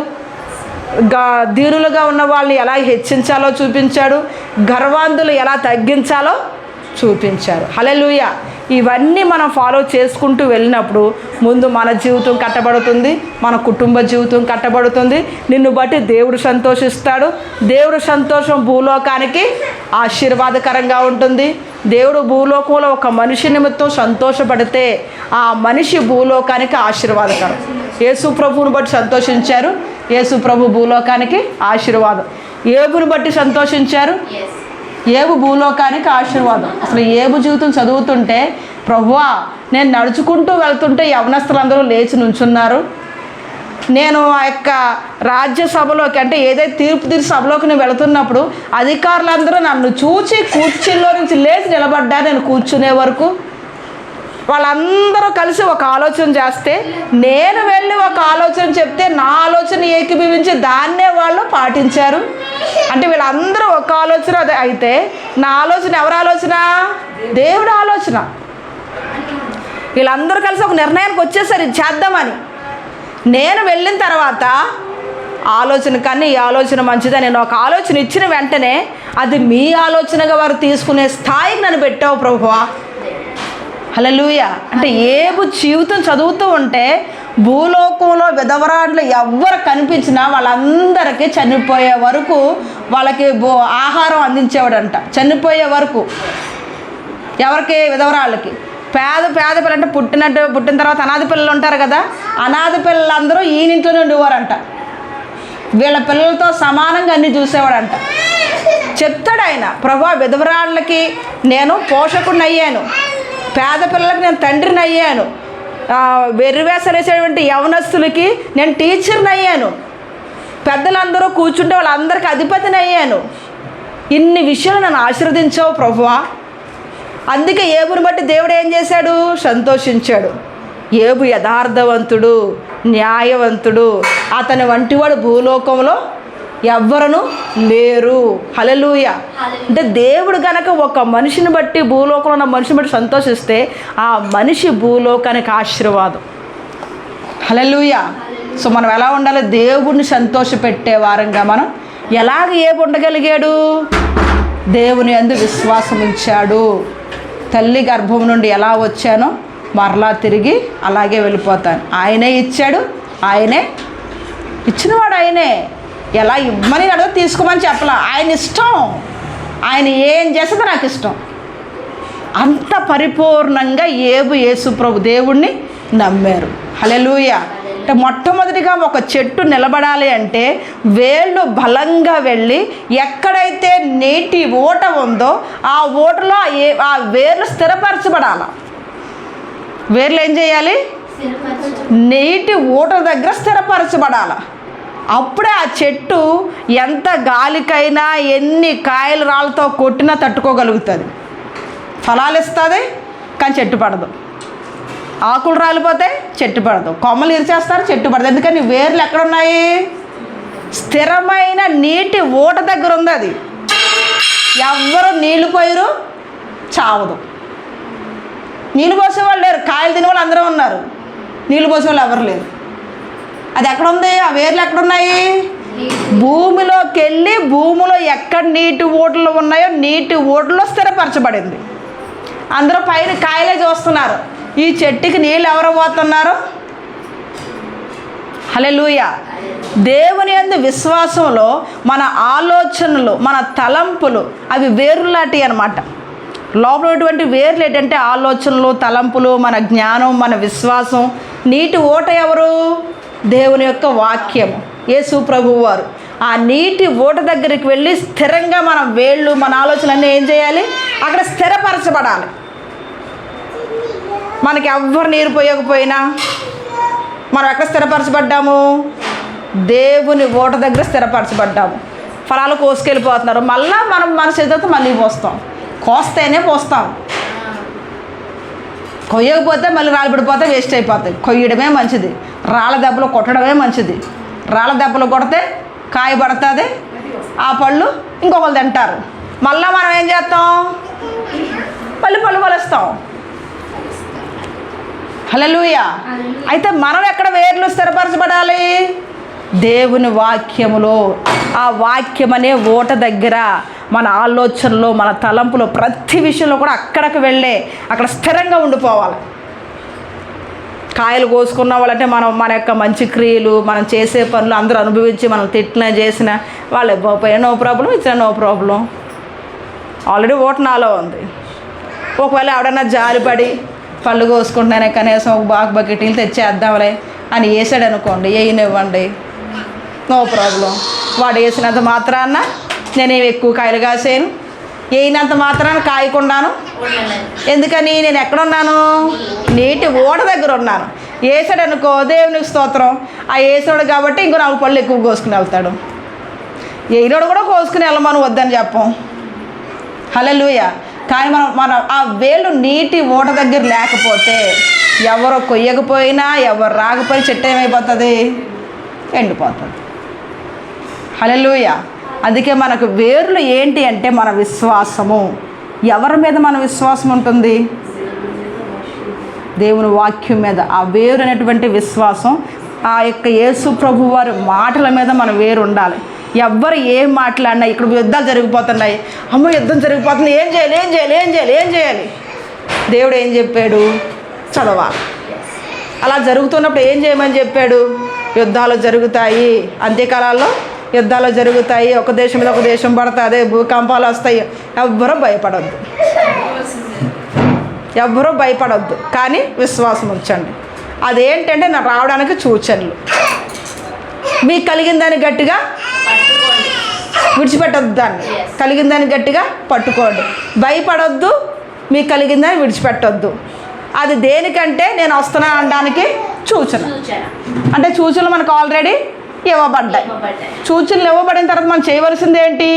Speaker 5: దీనులుగా ఉన్న వాళ్ళని ఎలా హెచ్చించాలో చూపించాడు. గర్వాంధులు ఎలా తగ్గించాలో చూపించారు. హల్లెలూయా. ఇవన్నీ మనం ఫాలో చేసుకుంటూ వెళ్ళినప్పుడు ముందు మన జీవితం కట్టబడుతుంది, మన కుటుంబ జీవితం కట్టబడుతుంది. నిన్ను బట్టి దేవుడు సంతోషిస్తాడు. దేవుడు సంతోషం భూలోకానికి ఆశీర్వాదకరంగా ఉంటుంది. దేవుడు భూలోకంలో ఒక మనిషి నిమిత్తం సంతోషపడితే ఆ మనిషి భూలోకానికి ఆశీర్వాదకరం. యేసు ప్రభువుని బట్టి సంతోషించారు, యేసు ప్రభు భూలోకానికి ఆశీర్వాదం. ఏబుని బట్టి సంతోషించారు, ఏబు భూలోకానికి ఆశీర్వాదం. అసలు ఏబు జీవితం చదువుతుంటే, ప్రభువా నేను నడుచుకుంటూ వెళ్తుంటే యవనస్తులందరూ లేచి నుంచున్నారు. నేను ఆ యొక్క రాజ్యసభలోకి అంటే ఏదైతే తీర్పు సభలోకి నేను వెళుతున్నప్పుడు అధికారులందరూ నన్ను చూచి కుర్చీలో నుంచి లేచి నిలబడ్డారు. నేను కూర్చునే వరకు వాళ్ళందరూ కలిసి ఒక ఆలోచన చేస్తే, నేను వెళ్ళి ఒక ఆలోచన చెప్తే నా ఆలోచన ఏకీభవించి దాన్నే వాళ్ళు పాటించారు. అంటే వీళ్ళందరూ ఒక ఆలోచన అయితే నా ఆలోచన ఎవరి ఆలోచన? దేవుడి ఆలోచన. వీళ్ళందరూ కలిసి ఒక నిర్ణయానికి వచ్చేసారు ఇది చేద్దామని. నేను వెళ్ళిన తర్వాత ఆలోచన కన్నా ఈ ఆలోచన మంచిదని నేను ఒక ఆలోచన ఇచ్చిన వెంటనే అది మీ ఆలోచనగా వారు తీసుకునే స్థాయికి నన్ను పెట్టావు ప్రభువా. హల్లెలూయా. అంటే ఏబు జీవితం చదువుతూ ఉంటే భూలోకంలో విధవరాండ్లు ఎవ్వరు కనిపించినా వాళ్ళందరికీ చనిపోయే వరకు వాళ్ళకి ఆహారం అందించేవాడంట. చనిపోయే వరకు ఎవరికి? విధవరాళ్ళకి. పేద పిల్లలు అంటే పుట్టిన తర్వాత అనాథ పిల్లలు ఉంటారు కదా, అనాథ పిల్లలందరూ ఈయనింట్లోనే ఉండేవారంట. వీళ్ళ పిల్లలతో సమానంగా అన్నీ చూసేవాడంట. చెప్తాడు ఆయన, ప్రభువా విధవరాళ్ళకి నేను పోషకుడిని అయ్యాను, పేద పిల్లలకి నేను తండ్రిని అయ్యాను, వెర్రివేసరేసేటువంటి యవనస్తులకి నేను టీచర్ని అయ్యాను, పెద్దలందరూ కూర్చుంటే వాళ్ళందరికీ అధిపతిని అయ్యాను. ఇన్ని విషయాలు నన్ను ఆశీర్వదించావు ప్రభువా. అందుకే ఏబుని బట్టి దేవుడు ఏం చేశాడు? సంతోషించాడు. ఏబు యథార్థవంతుడు, న్యాయవంతుడు, అతని వంటివాడు భూలోకంలో ఎవ్వరూ లేరు. హల్లెలూయా. అంటే దేవుడు గనక ఒక మనిషిని బట్టి భూలోకంలో ఉన్న మనిషిని బట్టి సంతోషిస్తే ఆ మనిషి భూలోకానికి ఆశీర్వాదం. హల్లెలూయా. సో మనం ఎలా ఉండాలి? దేవుడిని సంతోషపెట్టే వారంగా మనం ఎలాగ ఏబు ఉండగలిగాడు? దేవుని యందు విశ్వాసం ఉంచాడు. తల్లి గర్భం నుండి ఎలా వచ్చానో మరలా తిరిగి అలాగే వెళ్ళిపోతాను. ఆయనే ఇచ్చాడు, ఆయనే ఇచ్చినవాడు, ఆయనే. ఎలా ఇవ్వమని అడుగు తీసుకోమని చెప్పలా, ఆయన ఇష్టం. ఆయన ఏం చేస్తుందో నాకు ఇష్టం. అంత పరిపూర్ణంగా ఏబు యేసు ప్రభు దేవుణ్ణి నమ్మారు. హల్లెలూయా. అంటే మొట్టమొదటిగా ఒక చెట్టు నిలబడాలి అంటే వేళ్ళు బలంగా వెళ్ళి ఎక్కడైతే నీటి ఊట ఉందో ఆ ఊటలో ఆ వేర్లు స్థిరపరచబడాలి. వేర్లు ఏం చేయాలి? నీటి ఊట దగ్గర స్థిరపరచబడాలి. అప్పుడే ఆ చెట్టు ఎంత గాలికైనా ఎన్ని కాయలు రాళ్ళతో కొట్టినా తట్టుకోగలుగుతుంది. ఫలాలు ఇస్తుంది కానీ చెట్టు పడదు. ఆకులు రాలిపోతే చెట్టు పడదు. కొమ్మలు ఇరిచేస్తారు, చెట్టు పడదు. ఎందుకని? వేర్లు ఎక్కడున్నాయి? స్థిరమైన నీటి ఊట దగ్గర ఉంది. అది ఎవ్వరు నీళ్ళు పోయిరు, చావదు. నీళ్ళు పోసేవాళ్ళు లేరు, కాయలు తినేవాళ్ళు అందరూ ఉన్నారు, నీళ్ళు పోసేవాళ్ళు ఎవరు లేరు. అది ఎక్కడుంది? ఆ వేర్లు ఎక్కడున్నాయి? భూమిలోకి వెళ్ళి భూమిలో ఎక్కడ నీటి ఊటలు ఉన్నాయో నీటి ఊటలో స్థిరపరచబడింది. అందరూ పైన కాయలే చూస్తున్నారు, ఈ చెట్టుకి నీళ్ళు ఎవరు పోతున్నారు? హల్లెలూయా. దేవుని యందు విశ్వాసంలో మన ఆలోచనలు, మన తలంపులు అవి వేరులాంటి అన్నమాట. లోపల ఉన్నటువంటి వేర్లు ఏంటంటే ఆలోచనలు, తలంపులు, మన జ్ఞానం, మన విశ్వాసం. నీటి ఊట ఎవరు? దేవుని యొక్క వాక్యము, యేసు ప్రభువు వారు. ఆ నీటి ఊట దగ్గరికి వెళ్ళి స్థిరంగా మన వేళ్ళు, మన ఆలోచనలన్నీ ఏం చేయాలి? అక్కడ స్థిరపరచబడాలి. మనకి ఎవ్వరు నీరు పోయకపోయినా మనం ఎక్కడ స్థిరపరచబడ్డాము? దేవుని ఊట దగ్గర స్థిరపరచబడ్డాము. ఫలాలు కోసుకెళ్ళిపోతున్నారు, మళ్ళీ మనం మన చేతితో మళ్ళీ పోస్తాం. కోస్తేనే పోస్తాం, కొయ్యకపోతే మళ్ళీ రాళ్ళు పడిపోతే వేస్ట్ అయిపోతాయి. కొయ్యడమే మంచిది, రాళ్ళ దెబ్బలు కొట్టడమే మంచిది. రాళ్ళ దెబ్బలు కొడితే కాయ పడుతుంది, ఆ పళ్ళు ఇంకొకరు తింటారు. మళ్ళీ మనం ఏం చేస్తాం? మళ్ళీ పళ్ళు కొలుస్తాం. హల్లెలూయా. అయితే మనం ఎక్కడ వేర్లు స్థిరపరచబడాలి? దేవుని వాక్యములో. ఆ వాక్యం అనే ఓట దగ్గర మన ఆలోచనలో, మన తలంపులో, ప్రతి విషయంలో కూడా అక్కడికి వెళ్ళే అక్కడ స్థిరంగా ఉండిపోవాలి. కాయలు కోసుకున్న వాళ్ళంటే మన యొక్క మంచి క్రియలు, మనం చేసే పనులు అందరూ అనుభవించి మనం తిట్టినా చేసినా వాళ్ళు ఇవ్వకపోయినా నో ప్రాబ్లం, ఇచ్చినా నో ప్రాబ్లం. ఆల్రెడీ ఓటు నాలో ఉంది. ఒకవేళ ఎవడన్నా జాలిపడి పళ్ళు కోసుకుంటున్నానే కనీసం ఒక బకెట్ నీళ్ళు తెచ్చేద్దాంలే అని వేసాడు అనుకోండి, వేయనివ్వండి, నో ప్రాబ్లం. వాడు వేసినంత మాత్రాన నేనేమి ఎక్కువ కాయలు కాసాను, వేయినంత మాత్రాన కాయకుండాను. ఎందుకని? నేను ఎక్కడున్నాను? నీటి ఓడ దగ్గర ఉన్నాను. వేసాడు అనుకో, దేవునికి స్తోత్రం, ఆ వేసాడు కాబట్టి ఇంకో 4 పళ్ళు ఎక్కువ కోసుకుని వెళ్తాడు. వేయినోడు కూడా కోసుకుని వెళ్ళమని వద్దని చెప్పం. హల్లెలూయా. కానీ మన ఆ వేళ్ళు నీటి ఓట దగ్గర లేకపోతే ఎవరో కొయ్యకపోయినా, ఎవరు రాకపోయినా చెట్టు ఏమైపోతుంది? ఎండిపోతుంది. హల్లెలూయా. అందుకే మనకు వేర్లు ఏంటి అంటే మన విశ్వాసము. ఎవరి మీద మన విశ్వాసం ఉంటుంది? దేవుని వాక్యం మీద. ఆ వేరు అనేటువంటి విశ్వాసం, ఆ యొక్క యేసు ప్రభు వారి మాటల మీద మన వేరు ఉండాలి. ఎవ్వరు ఏం మాట్లాడినా, ఇక్కడ యుద్ధాలు జరిగిపోతున్నాయి, అమ్మో యుద్ధం జరిగిపోతుంది, ఏం చేయాలి ఏం చేయాలి ఏం చేయాలి ఏం చేయాలి? దేవుడు ఏం చెప్పాడు? చదవాలి. అలా జరుగుతున్నప్పుడు ఏం చేయమని చెప్పాడు? యుద్ధాలు జరుగుతాయి, అంత్యకాలాల్లో యుద్ధాలు జరుగుతాయి, ఒక దేశం మీద ఒక దేశం పడుతుంది, భూకంపాలు వస్తాయి. ఎవ్వరూ భయపడొద్దు, ఎవ్వరూ భయపడొద్దు, కానీ విశ్వాసం ఉంచండి. అదేంటంటే నాకు రావడానికి సూచనలు. మీకు కలిగిన దాన్ని గట్టిగా విడిచిపెట్టొద్దు, దాన్ని కలిగిన దాన్ని గట్టిగా పట్టుకోండి. భయపడొద్దు, మీకు కలిగిన దాన్ని విడిచిపెట్టొద్దు. అది దేనికంటే నేను వస్తున్నా అనడానికి సూచన. అంటే సూచనలు మనకు ఆల్రెడీ ఇవ్వబడ్డాయి. సూచనలు ఇవ్వబడిన తర్వాత మనం చేయవలసింది ఏంటి?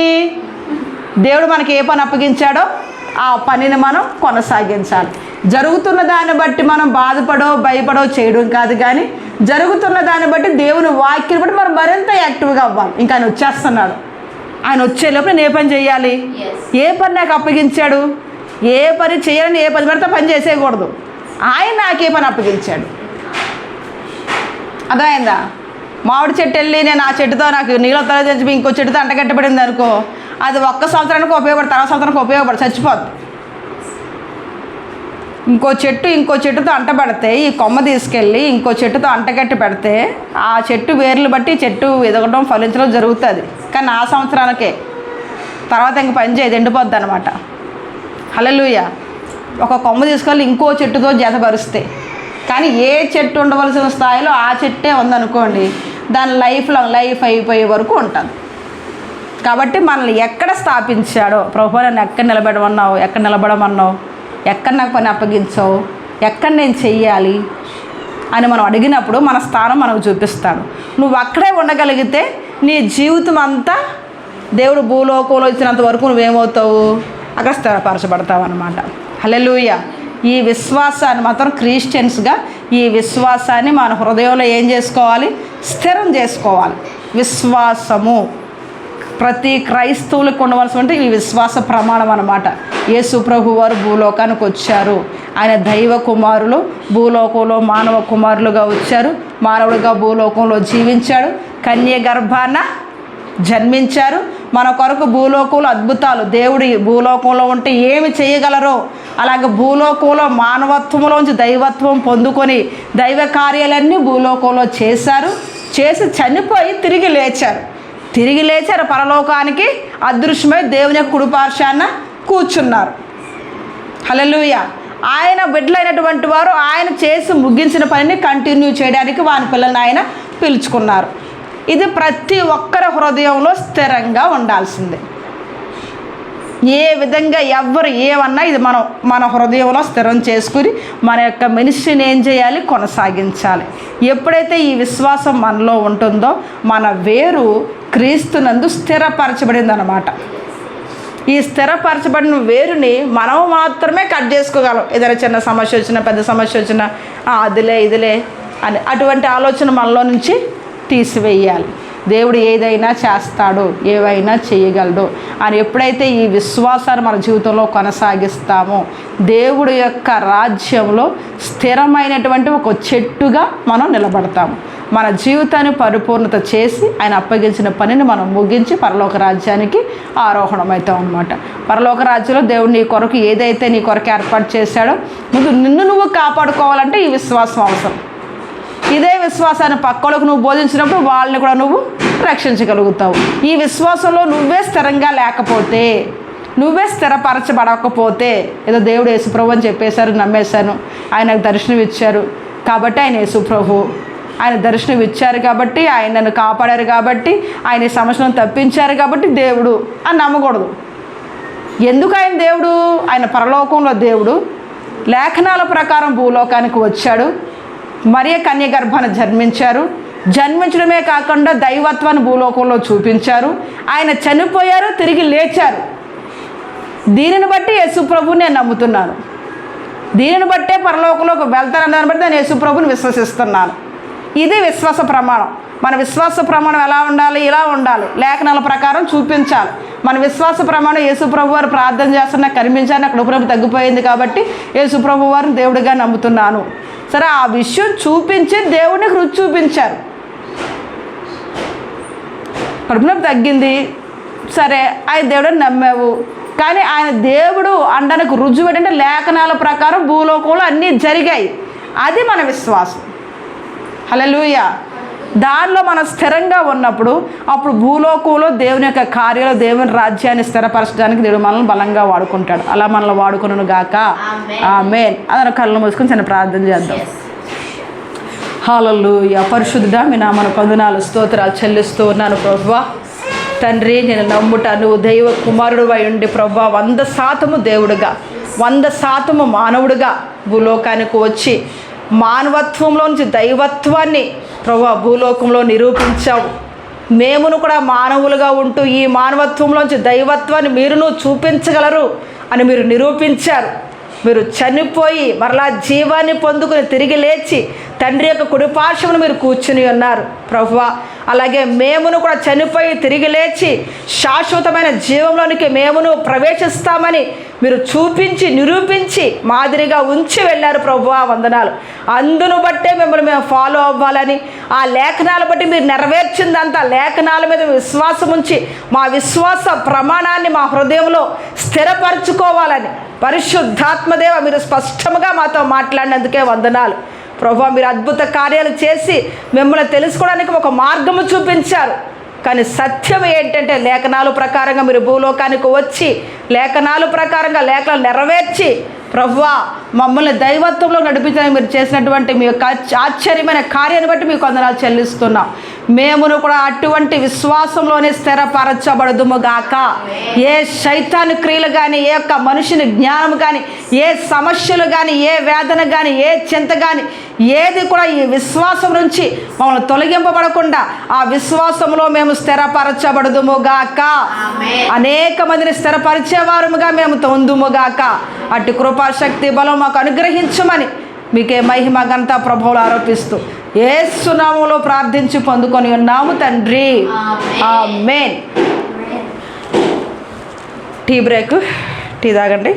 Speaker 5: దేవుడు మనకి ఏ పని అప్పగించాడో ఆ పనిని మనం కొనసాగించాలి. జరుగుతున్న దాన్ని బట్టి మనం బాధపడో భయపడో చేయడం కాదు, కానీ జరుగుతున్న దాన్ని బట్టి దేవుని వాక్యం బట్టి మనం మరింత యాక్టివ్గా అవ్వాలి. ఇంకా ఆయన వచ్చేస్తున్నాడు. ఆయన వచ్చే లోపల నేను ఏ పని చేయాలి? ఏ పని నాకు అప్పగించాడు? ఏ పని చేయాలని, ఏ పని పడితే పని చేసేయకూడదు. ఆయన నాకే పని అప్పగించాడు. అర్థమైందా? మామిడి చెట్టు వెళ్ళి నేను ఆ చెట్టుతో నాకు నీళ్ళ తల తెచ్చి ఇంకో చెట్టుతో అంటగట్టబడింది అనుకో, అది ఒక్క సంవత్సరానికి ఉపయోగపడి తర్వాత సంవత్సరానికి ఉపయోగపడి చచ్చిపోద్ది. ఇంకో చెట్టుతో అంటబడితే ఈ కొమ్మ తీసుకెళ్ళి ఇంకో చెట్టుతో అంటగట్టి పెడితే ఆ చెట్టు వేర్లు బట్టి చెట్టు ఎదగడం ఫలించడం జరుగుతుంది. కానీ ఆ సంవత్సరానికే, తర్వాత ఇంక పని చేయదు, ఎండిపోద్ది అనమాట. హల్లెలూయా. ఒక కొమ్మ తీసుకెళ్ళి ఇంకో చెట్టుతో జతపరుస్తే, కానీ ఏ చెట్టు ఉండవలసిన స్థాయిలో ఆ చెట్టే ఉందనుకోండి, దాని లైఫ్ అయిపోయే వరకు ఉంటుంది. కాబట్టి మనల్ని ఎక్కడ స్థాపించాడో, ప్రభు నన్ను ఎక్కడ నిలబెడమన్నావు, ఎక్కడ నిలబడమన్నావు, ఎక్కడ నాకు పని అప్పగించావు, ఎక్కడ నేను చెయ్యాలి అని మనం అడిగినప్పుడు మన స్థానం మనకు చూపిస్తాడు. నువ్వు అక్కడే ఉండగలిగితే నీ జీవితం అంతా దేవుడు భూలోకంలో ఇచ్చినంత వరకు నువ్వేమవుతావు? అక్కడ స్థిరపరచబడతావు అన్నమాట. హల్లెలూయా. ఈ విశ్వాసాన్ని మాత్రం క్రిస్టియన్స్గా ఈ విశ్వాసాన్ని మన హృదయంలో ఏం చేసుకోవాలి? స్థిరం చేసుకోవాలి. విశ్వాసము ప్రతి క్రైస్తవులకు ఉండవలసి ఈ విశ్వాస ప్రమాణం అన్నమాట. యేసు ప్రభు వారు భూలోకానికి వచ్చారు. ఆయన దైవ కుమారులు, భూలోకంలో మానవ కుమారులుగా వచ్చారు. మానవుడిగా భూలోకంలో జీవించాడు. కన్య గర్భాన జన్మించారు. మన కొరకు భూలోకంలో అద్భుతాలు, దేవుడి భూలోకంలో ఉంటే ఏమి చేయగలరో అలాగే భూలోకంలో మానవత్వంలోంచి దైవత్వం పొందుకొని దైవ కార్యాలన్నీ భూలోకంలో చేశారు. చేసి చనిపోయి తిరిగి లేచారు. పరలోకానికి అదృశ్యమై దేవుని యొక్క కుడిపార్శ్వాన కూర్చున్నారు. హల్లెలూయా. ఆయన బిడ్డలైనటువంటి వారు ఆయన చేసి ముగించిన పనిని కంటిన్యూ చేయడానికి వాని పిల్లల్ని ఆయన పిలుచుకున్నారు. ఇది ప్రతి ఒక్కరి హృదయంలో స్థిరంగా ఉండాల్సిందే. ఏ విధంగా ఎవరు ఏమన్నా ఇది మన హృదయంలో స్థిరం చేసుకుని మన యొక్క మనిషిని ఏం చేయాలి? కొనసాగించాలి. ఎప్పుడైతే ఈ విశ్వాసం మనలో ఉంటుందో మన వేరు క్రీస్తునందు స్థిరపరచబడింది అన్నమాట. ఈ స్థిరపరచబడిన వేరుని మనం మాత్రమే కట్ చేసుకోగలం. ఏదైనా చిన్న సమస్య వచ్చినా, పెద్ద సమస్య వచ్చినా ఇదిలే అని అటువంటి ఆలోచన మనలో నుంచి తీసివేయాలి. దేవుడు ఏదైనా చేస్తాడు, ఏవైనా చేయగలడు అని ఎప్పుడైతే ఈ విశ్వాసాన్ని మన జీవితంలో కొనసాగిస్తామో దేవుడి యొక్క రాజ్యంలో స్థిరమైనటువంటి ఒక చెట్టుగా మనం నిలబడతాము. మన జీవితాన్ని పరిపూర్ణత చేసి ఆయన అప్పగించిన పనిని మనం ముగించి పరలోక రాజ్యానికి ఆరోహణమవుతాం అన్నమాట. పరలోక రాజ్యంలో దేవుడు నీ కొరకు ఏదైతే నీ కొరకు ఏర్పాటు చేశాడో ముందు నిన్ను నువ్వు కాపాడుకోవాలంటే ఈ విశ్వాసం అవసరం. ఇదే విశ్వాసాన్ని పక్కలకు నువ్వు బోధించినప్పుడు వాళ్ళని కూడా నువ్వు రక్షించగలుగుతావు. ఈ విశ్వాసంలో నువ్వే స్థిరంగా లేకపోతే, నువ్వే స్థిరపరచబడకపోతే, ఏదో దేవుడు యేసుప్రభు అని చెప్పేశారు, నమ్మేశాను, ఆయనకు దర్శనం ఇచ్చారు కాబట్టి ఆయన యేసుప్రభు, ఆయన దర్శనం ఇచ్చారు కాబట్టి, ఆయన నన్ను కాపాడారు కాబట్టి, ఆయన ఈ సమస్యలను తప్పించారు కాబట్టి దేవుడు అని నమ్మకూడదు. ఎందుకు ఆయన దేవుడు? ఆయన పరలోకంలో దేవుడు, లేఖనాల ప్రకారం భూలోకానికి వచ్చాడు, మరియ కన్య గర్భాన జన్మించారు, జన్మించడమే కాకుండా దైవత్వాన్ని భూలోకంలో చూపించారు, ఆయన చనిపోయారు, తిరిగి లేచారు. దీనిని బట్టి యేసుప్రభుని నేను నమ్ముతున్నాను, దీనిని బట్టే పరలోకంలోకి వెళ్తానని బట్టి నేను యేసుప్రభుని విశ్వసిస్తున్నాను. ఇది విశ్వాస ప్రమాణం. మన విశ్వాస ప్రమాణం ఎలా ఉండాలి? ఇలా ఉండాలి, లేఖనాల ప్రకారం చూపించాలి. మన విశ్వాస ప్రమాణం యేసుప్రభు వారు ప్రార్థన చేస్తున్నా కనిపించాను, అక్కడ ఉపరపు తగ్గిపోయింది కాబట్టి యేసుప్రభు వారిని దేవుడిగా నమ్ముతున్నాను. సరే, ఆ విషయం చూపించి దేవుడికి రుచి చూపించారు. కడుపునొప్పి తగ్గింది, సరే ఆయన దేవుడిని నమ్మావు, కానీ ఆయన దేవుడు అనడానికి రుజువు ఏంటంటే లేఖనాల ప్రకారం భూలోకంలో అన్నీ జరిగాయి. అది మన విశ్వాసం. హల్లెలూయా. దానిలో మనం స్థిరంగా ఉన్నప్పుడు అప్పుడు భూలోకంలో దేవుని యొక్క కార్యాలు, దేవుని రాజ్యాన్ని స్థిరపరచడానికి దేవుడు మనల్ని బలంగా వాడుకుంటాడు. అలా మనల్ని వాడుకును గాక. ఆమేన్. అదన కళ్ళు మూసుకొని చిన్న ప్రార్థన చేద్దాం. హల్లెలూయా. పరిశుద్ధుడా, మీ నామమునకు వందనాలు, స్తోత్రాలు చెల్లిస్తూ ఉన్నాను ప్రభువా. తండ్రి, నేను నమ్ముట నువ్వు దైవ కుమారుడు అయి ఉండి ప్రభువా 100% దేవుడుగా 100% మానవుడిగా భూలోకానికి వచ్చి మానవత్వంలో నుంచి దైవత్వాన్ని ప్రభువా భూలోకంలో నిరూపించావు. మేమును కూడా మానవులుగా ఉంటూ ఈ మానవత్వంలోంచి దైవత్వాన్ని మీరును చూపించగలరు అని మీరు నిరూపించారు. మీరు చనిపోయి మరలా జీవాన్ని పొందుకుని తిరిగి లేచి తండ్రి యొక్క కుడిపార్శ్వమున మీరు కూర్చుని ఉన్నారు ప్రభువా. అలాగే మేమును కూడా చనిపోయి తిరిగి లేచి శాశ్వతమైన జీవంలోనికి మేమును ప్రవేశిస్తామని మీరు చూపించి నిరూపించి మాదిరిగా ఉంచి వెళ్ళారు ప్రభువా. వందనాలు. అందును బట్టే మిమ్మల్ని మేము ఫాలో అవ్వాలని, ఆ లేఖనాల బట్టి మీరు నెరవేర్చిందంతా లేఖనాల మీద విశ్వాసం ఉంచి మా విశ్వాస ప్రమాణాన్ని మా హృదయంలో స్థిరపరచుకోవాలని పరిశుద్ధాత్మదేవ మీరు స్పష్టంగా మాతో మాట్లాడినందుకే వందనాలు ప్రభువా. మీరు అద్భుత కార్యాలు చేసి మిమ్మల్ని తెలుసుకోవడానికి ఒక మార్గము చూపించారు. కానీ సత్యం ఏంటంటే లేఖనాల ప్రకారంగా మీరు భూలోకానికి వచ్చి లేఖనాల ప్రకారంగా లేఖనాలు నెరవేర్చి ప్రభువా మమ్మల్ని దైవత్వంలో నడిపించడానికి మీరు చేసినటువంటి మీ యొక్క ఆశ్చర్యమైన కార్యాన్ని బట్టి మీకు వందనాలు చెల్లిస్తున్నాం. మేమును కూడా అటువంటి విశ్వాసంలోనే స్థిరపరచబడదుము గాక. ఏ శైతాను క్రియలు కానీ, ఏ యొక్క మనుషుని జ్ఞానం కానీ, ఏ సమస్యలు కానీ, ఏ వేదన కానీ, ఏ చింత కానీ ఏది కూడా ఈ విశ్వాసం నుంచి మమ్మల్ని తొలగింపబడకుండా ఆ విశ్వాసంలో మేము స్థిరపరచబడదుము గాక. అనేక మందిని స్థిరపరిచేవారముగా మేము పొందుము గాక. అటు కృపాశక్తి బలం మాకు అనుగ్రహించమని మీకే మహిమ ఘనత ప్రభువులు ఆరోపిస్తూ యేసు నామములో ప్రార్థించి పొందుకొని ఉన్నాము తండ్రి. ఆమేన్. టీ బ్రేక్, టీ తాగండి.